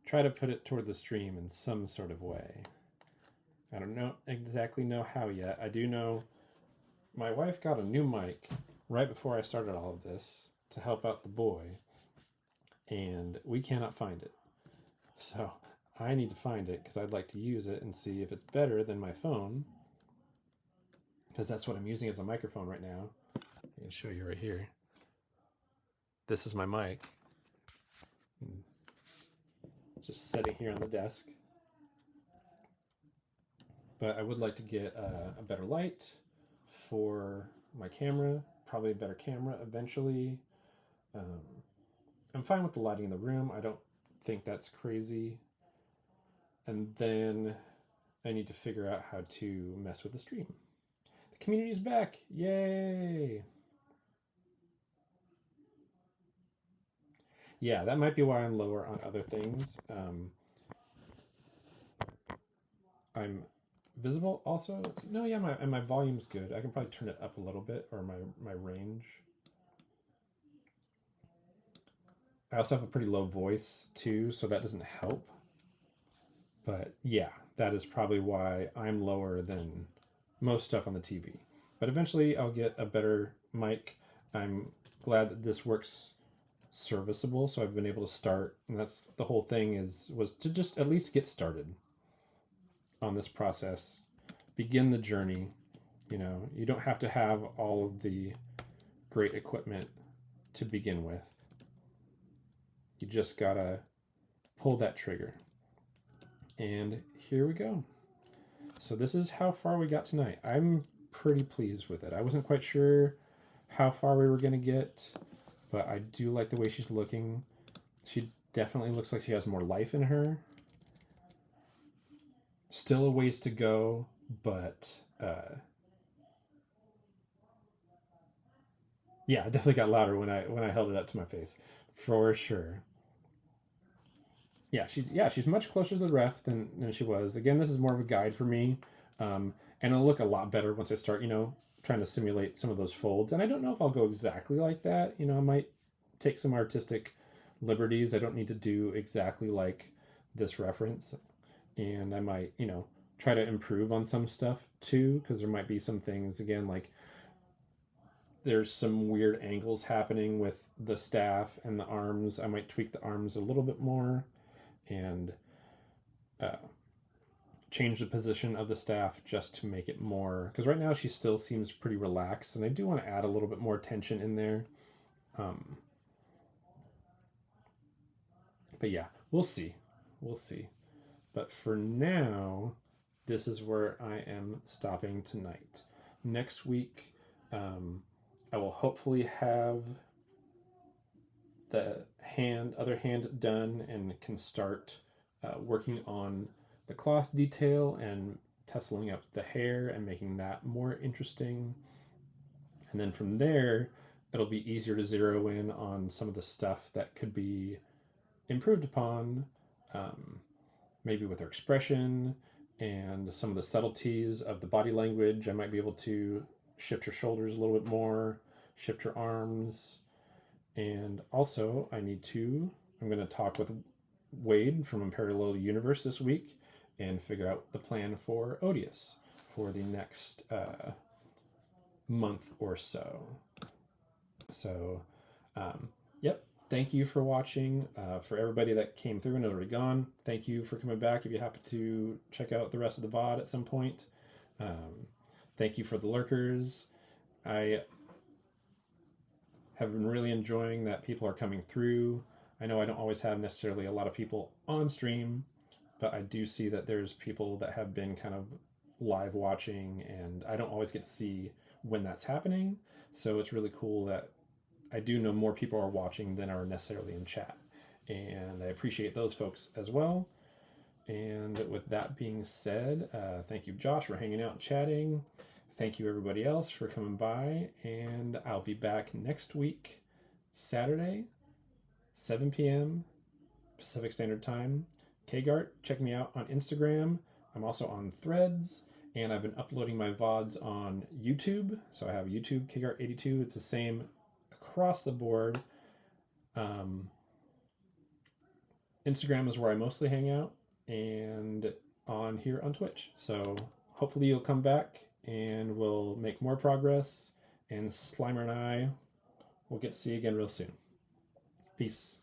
try to put it toward the stream in some sort of way. I don't exactly know how yet. I do know my wife got a new mic right before I started all of this to help out the boy, and we cannot find it. So I need to find it because I'd like to use it and see if it's better than my phone, because that's what I'm using as a microphone right now. I can show you right here. This is my mic. Just sitting here on the desk. But I would like to get a better light for my camera, probably a better camera eventually. I'm fine with the lighting in the room. I don't think that's crazy. And then I need to figure out how to mess with the stream. The community's back. Yay! Yeah, that might be why I'm lower on other things. I'm visible also. No, yeah, my volume's good. I can probably turn it up a little bit, or my range. I also have a pretty low voice too, so that doesn't help. But yeah, that is probably why I'm lower than most stuff on the TV. But eventually I'll get a better mic. I'm glad that this works serviceable, so I've been able to start, and that's the whole thing was to just at least get started on this process, begin the journey. You know, you don't have to have all of the great equipment to begin with. You just gotta pull that trigger. And here we go. So this is how far we got tonight. I'm pretty pleased with it. I wasn't quite sure how far we were going to get, but I do like the way she's looking. She definitely looks like she has more life in her. Still a ways to go, but yeah, it definitely got louder when I held it up to my face, for sure. She's much closer to the ref than she was. Again, this is more of a guide for me, and it'll look a lot better once I start, trying to simulate some of those folds. And I don't know if I'll go exactly like that. I might take some artistic liberties. I don't need to do exactly like this reference, and I might, try to improve on some stuff too, because there might be some things again like there's some weird angles happening with the staff and the arms. I might tweak the arms a little bit more and uh, change the position of the staff just to make it more, because right now she still seems pretty relaxed, and I do want to add a little bit more tension in there. But yeah, we'll see. But for now, this is where I am stopping tonight. Next week, I will hopefully have the other hand done and can start working on the cloth detail and tesseling up the hair and making that more interesting. And then from there, it'll be easier to zero in on some of the stuff that could be improved upon, maybe with her expression and some of the subtleties of the body language. I might be able to shift her shoulders a little bit more, shift her arms. And also, I'm going to talk with Wade from Parallel Universe this week and figure out the plan for Odious for the next month or so. So, yep. Thank you for watching. For everybody that came through and is already gone, thank you for coming back. If you happen to check out the rest of the VOD at some point, thank you for the lurkers. I have been really enjoying that people are coming through. I know I don't always have necessarily a lot of people on stream, but I do see that there's people that have been kind of live watching, and I don't always get to see when that's happening. So it's really cool that I do know more people are watching than are necessarily in chat. And I appreciate those folks as well. And with that being said, thank you, Josh, for hanging out and chatting. Thank you, everybody else, for coming by. And I'll be back next week, Saturday, 7 p.m. Pacific Standard Time. KGart, check me out on Instagram. I'm also on Threads. And I've been uploading my VODs on YouTube. So I have YouTube, KGart82. It's the same across the board. Instagram is where I mostly hang out, and on here on Twitch. So hopefully you'll come back and we'll make more progress, and Slimer and I will get to see you again real soon. Peace.